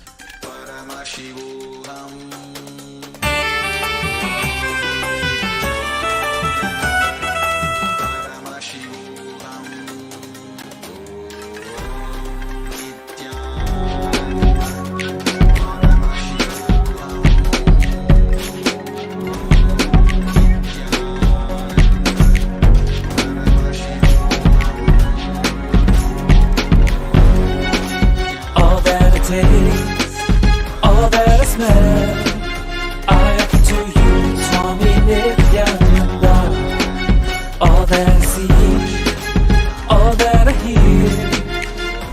you. All that I smell, I offer to you, Swami Nithyananda. All that I see, all that I hear,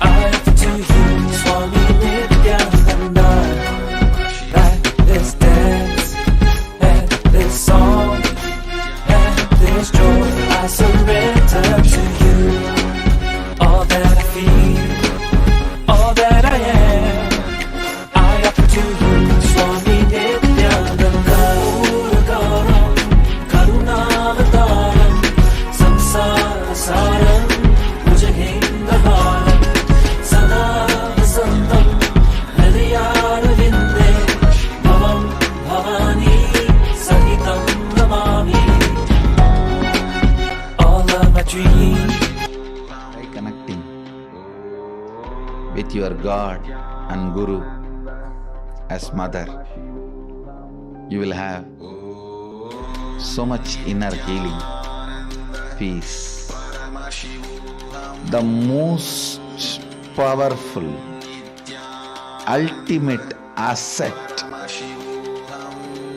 I offer to you, Swami Nithyananda. Like this dance, and this song, and this joy, I surrender to you. All that I feel, all that I am, Connecting with your God and Guru as mother, you will have so much inner healing, peace. The most powerful, ultimate asset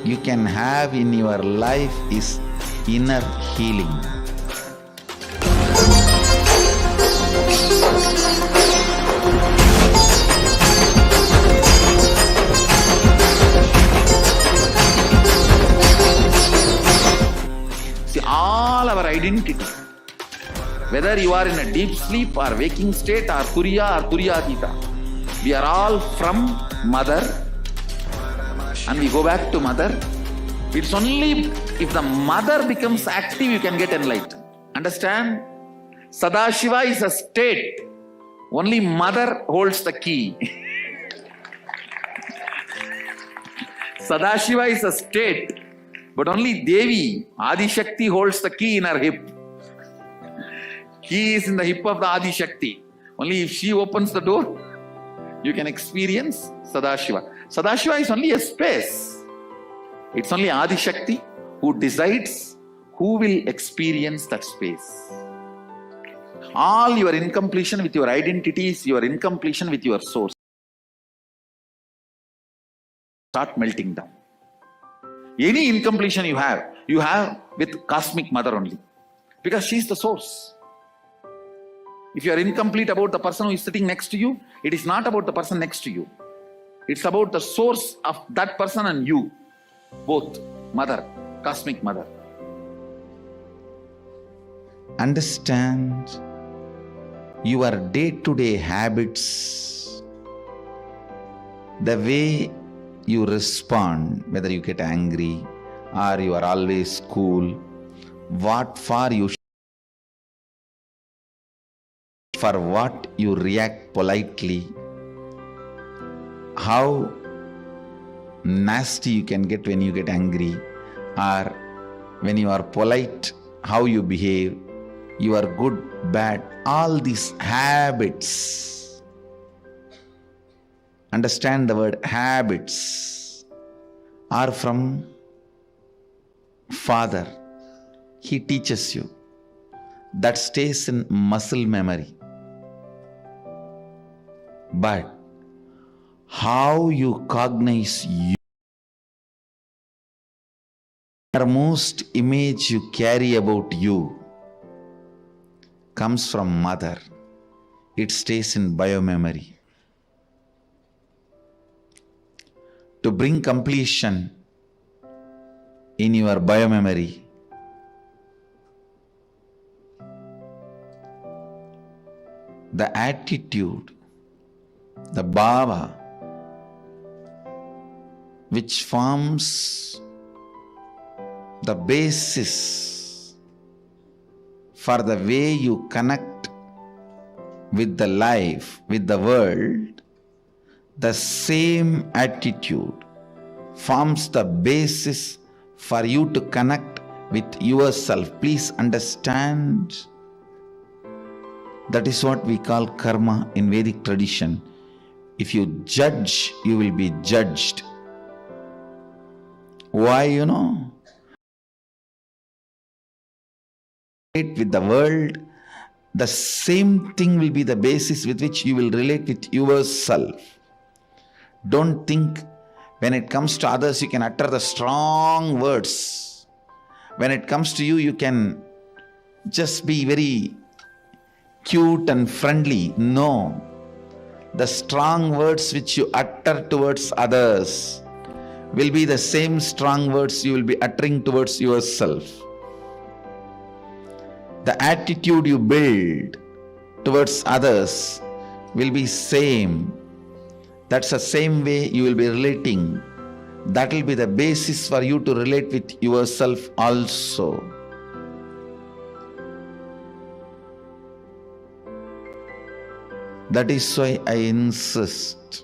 you can have in your life is inner healing. All our identity, whether you are in a deep sleep or waking state or Turiya or Turiyatita, we are all from mother and we go back to mother. It's only if the mother becomes active you can get enlightened. Understand? Sadashiva is a state. Only mother holds the key. Sadashiva is a state. But only Devi, Adi Shakti, holds the key in her hip. Key is in the hip of the Adi Shakti. Only if she opens the door, you can experience Sadashiva. Sadashiva is only a space. It's only Adi Shakti who decides who will experience that space. All your incompletion with your identities, your incompletion with your source, start melting down. Any incompletion you have with cosmic mother only. Because she is the source. If you are incomplete about the person who is sitting next to you, it is not about the person next to you. It's about the source of that person and you. Both. Mother. Cosmic mother. understand your day-to-day habits, the way you respond, whether you get angry or you are always cool, what for you, for what you react politely, how nasty you can get when you get angry, or when you are polite, how you behave, you are good, bad, all these habits. Understand the word habits are from Father. He teaches you. That stays in muscle memory. But how you cognize you, the most image you carry about you comes from Mother. It stays in biomemory. To bring completion in your biomemory, the attitude, the bhava, which forms the basis for the way you connect with the life, with the world, the same attitude forms the basis for you to connect with yourself. Please understand, that is what we call karma in Vedic tradition. If you judge, you will be judged. Why, with the world, the same thing will be the basis with which you will relate with yourself. Don't think when it comes to others you can utter the strong words. When it comes to you, you can just be very cute and friendly. No. The strong words which you utter towards others will be the same strong words you will be uttering towards yourself. The attitude you build towards others will be same. That's the same way you will be relating. That will be the basis for you to relate with yourself also. That is why I insist,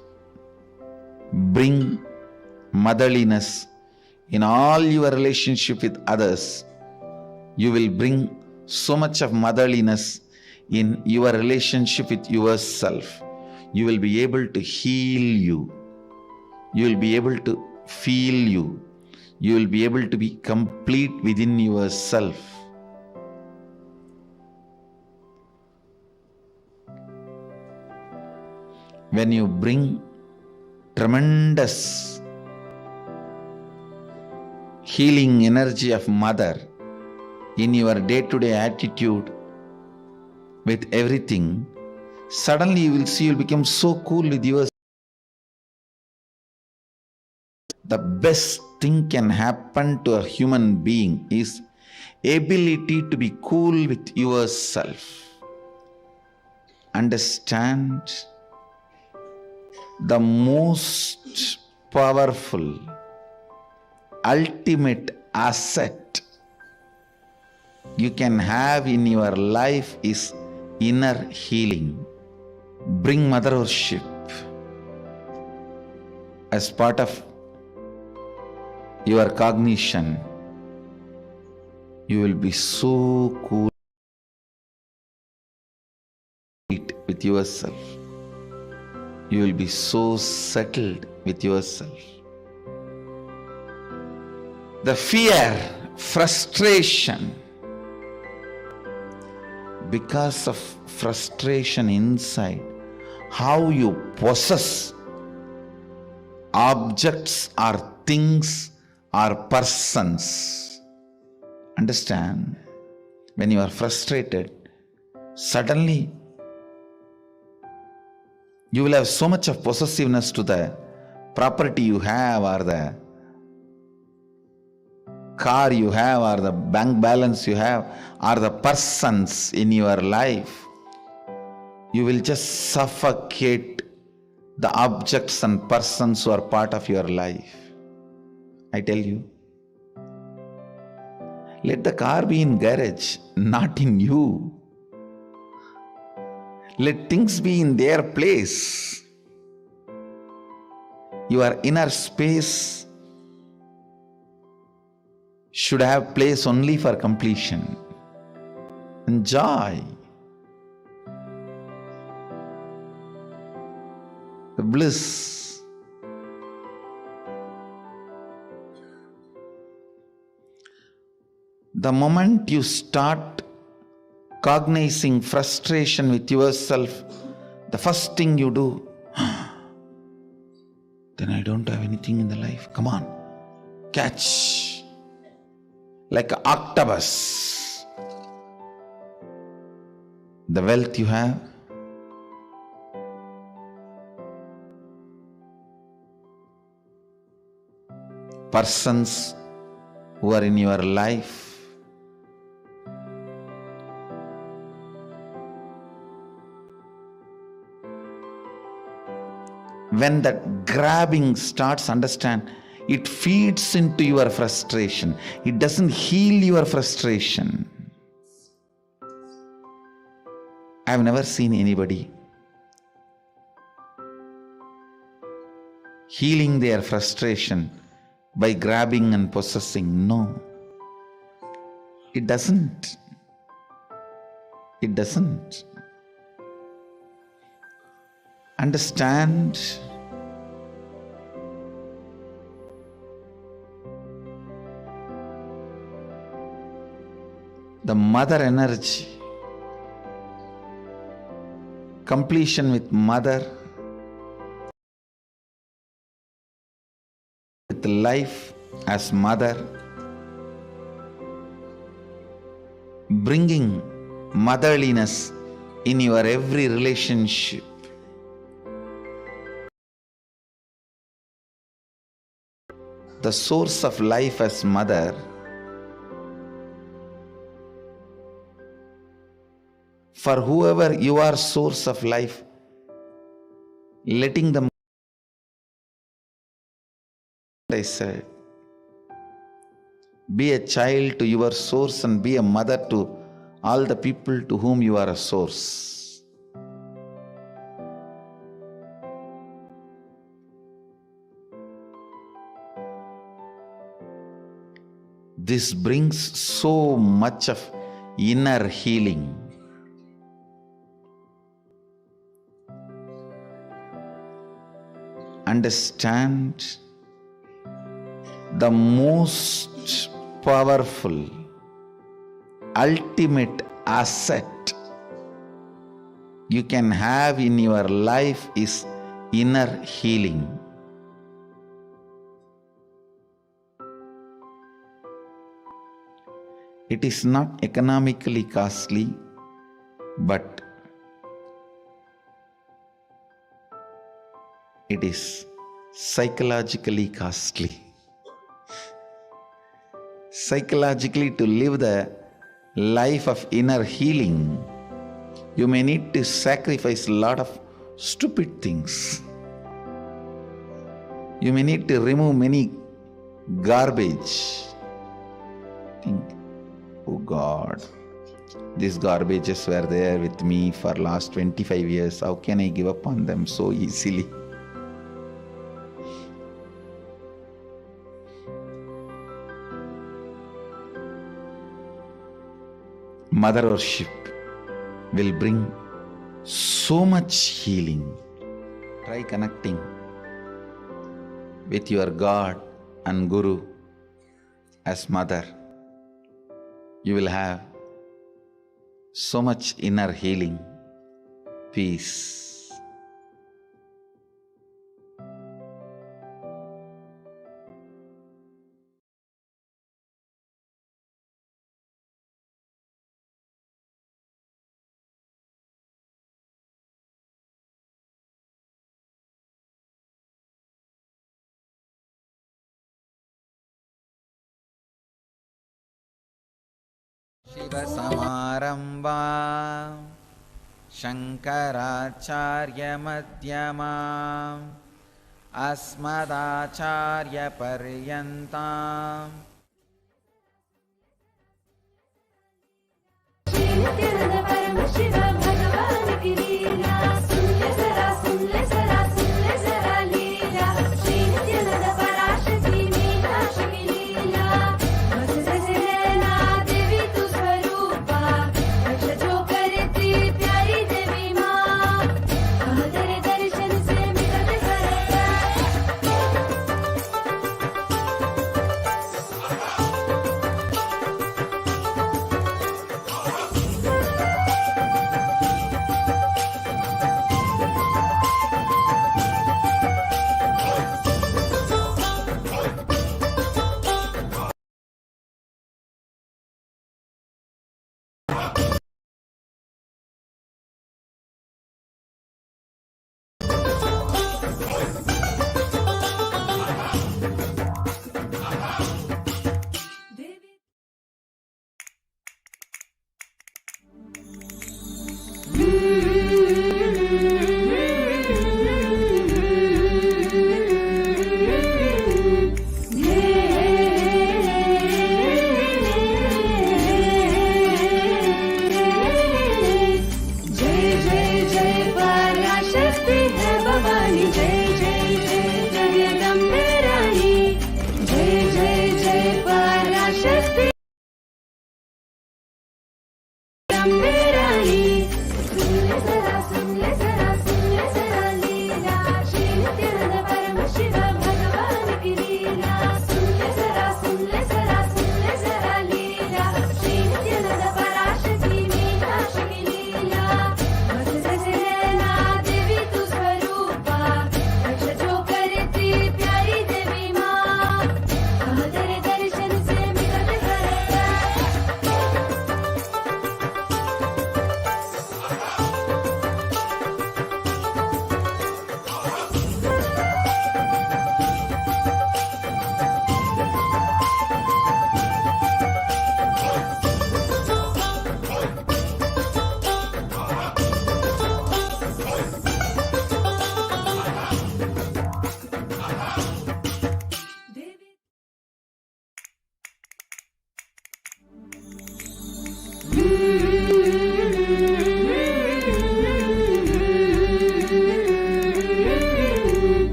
bring motherliness in all your relationship with others. You will bring so much of motherliness in your relationship with yourself. You will be able to heal you. You will be able to feel you. You will be able to be complete within yourself. When you bring tremendous healing energy of Mother in your day-to-day attitude with everything, suddenly you will see you will become so cool with yourself. The best thing can happen to a human being is ability to be cool with yourself. Understand, the most powerful, ultimate asset you can have in your life is inner healing. Bring mother worship as part of your cognition. You will be so cool with yourself. You will be so settled with yourself. The fear, frustration, because of frustration inside, how you possess objects or things or persons. Understand, when you are frustrated, suddenly you will have so much of possessiveness to the property you have or the car you have, or the bank balance you have, or the persons in your life, you will just suffocate the objects and persons who are part of your life. I tell you, let the car be in garage, not in you. Let things be in their place. Your inner space should have place only for completion and joy. The bliss. The moment you start cognizing frustration with yourself, the first thing you do, then I don't have anything in the life. Come on, catch. Like an octopus. The wealth you have, persons who are in your life, when that grabbing starts, understand, it feeds into your frustration. It doesn't heal your frustration. I've never seen anybody healing their frustration by grabbing and possessing. No. It doesn't. It doesn't. Understand the mother energy, completion with mother, with life as mother, bringing motherliness in your every relationship. The source of life as mother, for whoever you are source of life, letting them, I said, be a child to your source and be a mother to all the people to whom you are a source. This brings so much of inner healing. Understand, the most powerful, ultimate asset you can have in your life is inner healing. It is not economically costly, but it is psychologically costly. Psychologically, to live the life of inner healing, you may need to sacrifice a lot of stupid things. You may need to remove many garbage. Think, oh God, these garbages were there with me for last 25 years. How can I give up on them so easily? Mother worship will bring so much healing. Try connecting with your God and Guru as mother. You will have so much inner healing, peace. शिवसमारम्भा शङ्कराचार्यमध्यमाम् अस्मदाचार्यपर्यन्ताम् नित्यानंद परम शिव भगवान की लीला सुन ले जरा लीला श्री नित्यानंद पराशक्ति मीनाक्ष की लीला बस जैसे नैना देवी तू स्वरूपा रक्ष जो करती प्यारी देवी माँ हम तेरे दर्शन से मिलत करता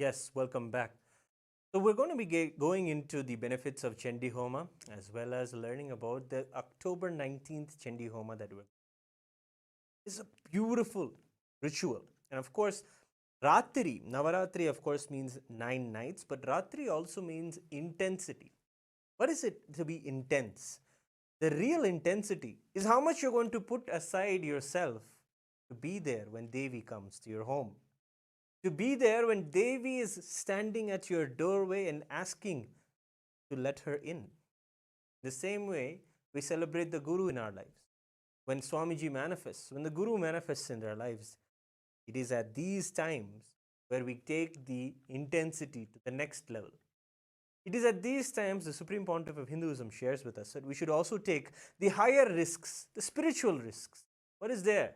Yes, welcome back. So we're going to be going into the benefits of Chandi Homa as well as learning about the October 19th Chandi Homa that we're. It's a beautiful ritual. And of course, Ratri, Navaratri of course means 9 nights, but Ratri also means intensity. What is it to be intense? The real intensity is how much you're going to put aside yourself to be there when Devi comes to your home. To be there when Devi is standing at your doorway and asking to let her in. The same way we celebrate the Guru in our lives. When Swamiji manifests, when the Guru manifests in their lives, it is at these times where we take the intensity to the next level. It is at these times the Supreme Pontiff of Hinduism shares with us that we should also take the higher risks, the spiritual risks. What is there?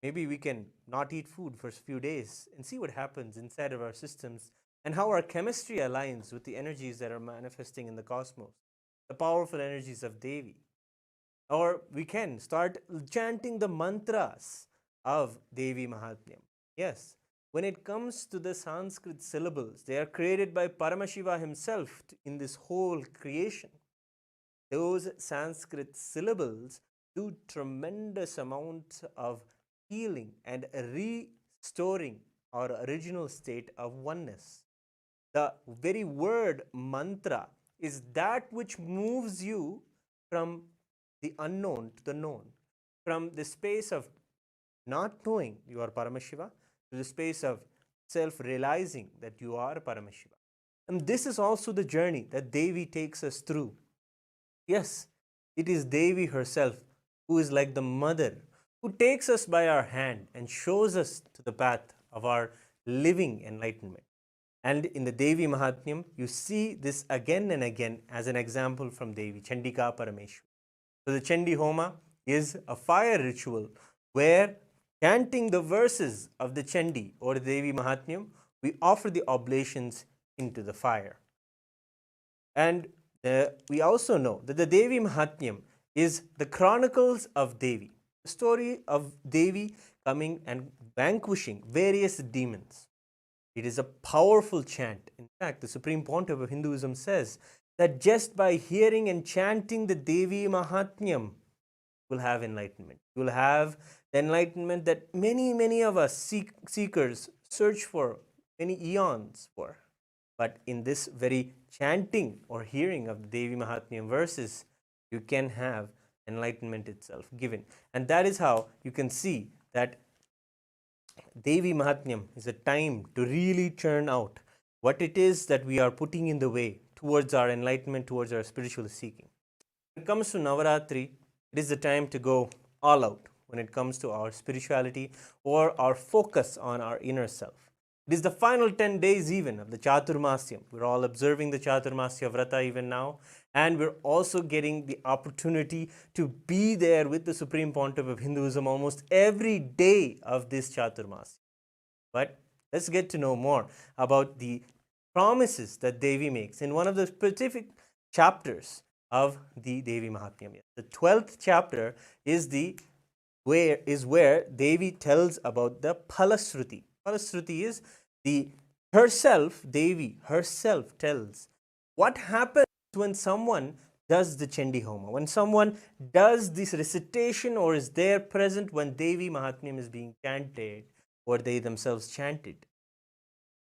Maybe we can not eat food for a few days and see what happens inside of our systems and how our chemistry aligns with the energies that are manifesting in the cosmos, the powerful energies of Devi. Or we can start chanting the mantras of Devi Mahatmyam. Yes, when it comes to the Sanskrit syllables, they are created by Paramashiva himself in this whole creation. Those Sanskrit syllables do tremendous amounts of healing and restoring our original state of oneness. The very word mantra is that which moves you from the unknown to the known, from the space of not knowing you are Paramashiva to the space of self realizing that you are Paramashiva. And this is also the journey that Devi takes us through. Yes, it is Devi herself who is like the mother who takes us by our hand and shows us to the path of our living enlightenment. And in the Devi Mahatmyam, you see this again and again as an example from Devi, Chandika Parameshwari. So the Chandi Homa is a fire ritual where, chanting the verses of the Chandi or the Devi Mahatmyam, we offer the oblations into the fire. And we also know that the Devi Mahatmyam is the chronicles of Devi, the story of Devi coming and vanquishing various demons. It is a powerful chant. In fact, the Supreme Pontiff of Hinduism says that just by hearing and chanting the Devi Mahatmyam, you will have enlightenment. You will have the enlightenment that many of us seekers search for many eons for. But in this very chanting or hearing of the Devi Mahatmyam verses, you can have enlightenment itself given. And that is how you can see that Devi Mahatmyam is a time to really churn out what it is that we are putting in the way towards our enlightenment, towards our spiritual seeking. When it comes to Navaratri, it is the time to go all out when it comes to our spirituality or our focus on our inner self. It is the final 10 days even of the Chaturmasyam. We're all observing the Chaturmasya Vrata even now, and we're also getting the opportunity to be there with the Supreme Pontiff of Hinduism almost every day of this Chaturmasya. But let's get to know more about the promises that Devi makes in one of the specific chapters of the Devi Mahatmyam. The 12th chapter is where Devi tells about the Phalasruti. Phalasruti is Devi herself tells what happens when someone does the Chandi Homa, when someone does this recitation or is there present when Devi Mahatmyam is being chanted or they themselves chanted.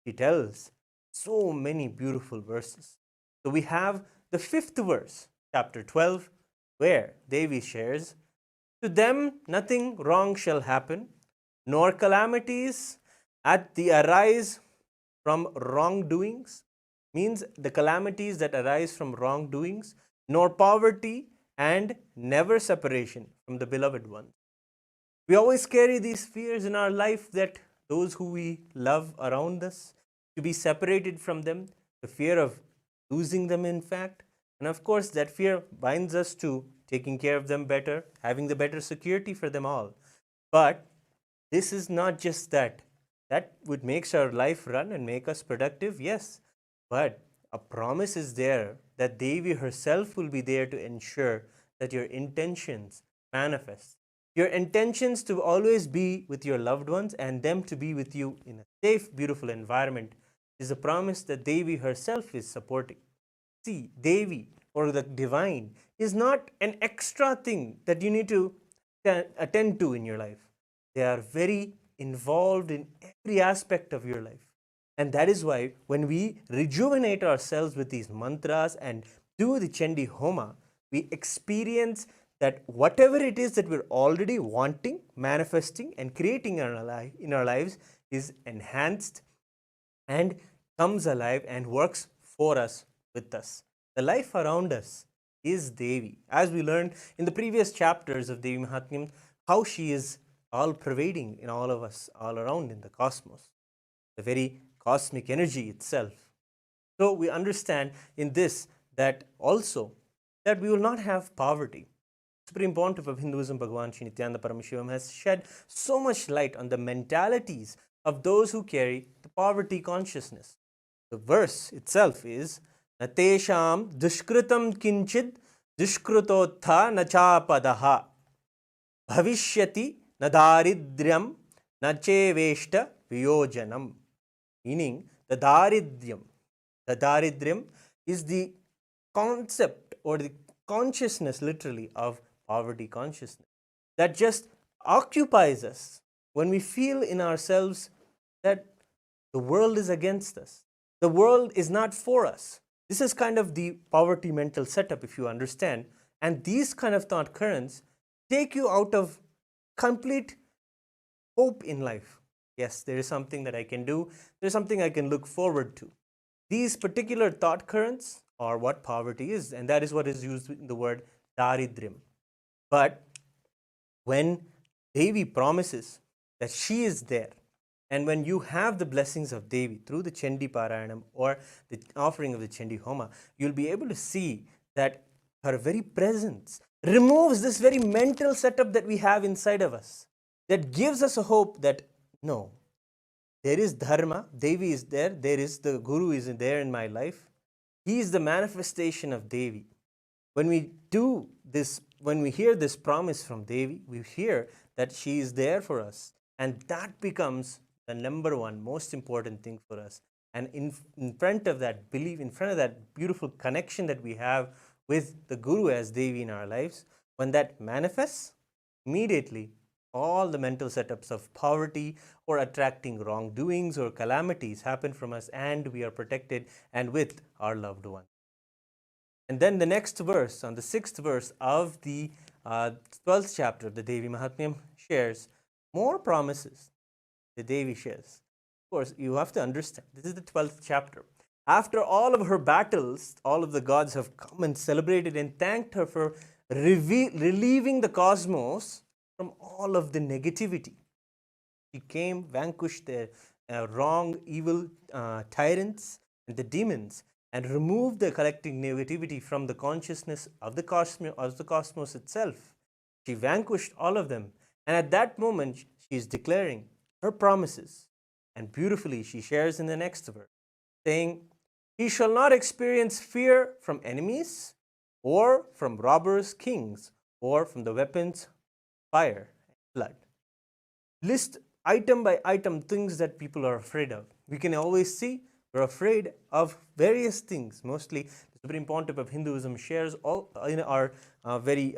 He tells so many beautiful verses. So we have the 5th verse, chapter 12, where Devi shares, "To them nothing wrong shall happen, nor calamities at the arise from wrongdoings," means the calamities that arise from wrongdoings, "nor poverty and never separation from the beloved ones." We always carry these fears in our life that those who we love around us, to be separated from them, the fear of losing them, in fact. And of course, that fear binds us to taking care of them better, having the better security for them all. But this is not just that. That would make our life run and make us productive, yes. But a promise is there that Devi herself will be there to ensure that your intentions manifest. Your intentions to always be with your loved ones and them to be with you in a safe, beautiful environment is a promise that Devi herself is supporting. See, Devi or the divine is not an extra thing that you need to attend to in your life. They are very involved in every aspect of your life. And that is why when we rejuvenate ourselves with these mantras and do the Chandi Homa, we experience that whatever it is that we're already wanting, manifesting, and creating in our lives is enhanced and comes alive and works for us, with us. The life around us is Devi. As we learned in the previous chapters of Devi Mahatmyam, how she is all pervading in all of us, all around in the cosmos, the very cosmic energy itself. So we understand in this that also that we will not have poverty. Supreme Pontiff of Hinduism, Bhagavan Sri Nithyananda Paramashivam, has shed so much light on the mentalities of those who carry the poverty consciousness. The verse itself is Natesham dushkritam kinchid dushkrutotha nachapadaha bhavishyati nadaridryam nacheveshta viyojanam. Meaning, the daridryam is the concept or the consciousness, literally, of poverty consciousness that just occupies us when we feel in ourselves that the world is against us. The world is not for us. This is kind of the poverty mental setup, if you understand. And these kind of thought currents take you out of complete hope in life. Yes, there is something that I can do, there's something I can look forward to. These particular thought currents are what poverty is, and that is what is used in the word daridryam. But when Devi promises that she is there, and when you have the blessings of Devi through the Chandi Parayanam or the offering of the Chandi Homa, you'll be able to see that her very presence removes this very mental setup that we have inside of us, that gives us a hope that no, there is dharma, Devi is there, there is the Guru is there in my life. He is the manifestation of Devi. When we do this, when we hear this promise from Devi, we hear that she is there for us, and that becomes the number one most important thing for us. And in front of that belief, in front of that beautiful connection that we have with the Guru as Devi in our lives, when that manifests, immediately all the mental setups of poverty or attracting wrongdoings or calamities happen from us, and we are protected and with our loved one. And then the next verse, on the 6th verse of the 12th chapter of the Devi Mahatmyam, shares more promises the Devi shares. Of course, you have to understand, this is the 12th chapter. After all of her battles, all of the gods have come and celebrated and thanked her for relieving the cosmos from all of the negativity. She came, vanquished the wrong, evil tyrants and the demons, and removed the collective negativity from the consciousness of the cosmos itself. She vanquished all of them. And at that moment, she is declaring her promises. And beautifully, she shares in the next verse, saying, he shall not experience fear from enemies, or from robbers, kings, or from the weapons, fire, and blood. List item by item things that people are afraid of. We can always see we're afraid of various things. Mostly, the Supreme Pontiff of Hinduism shares all in our very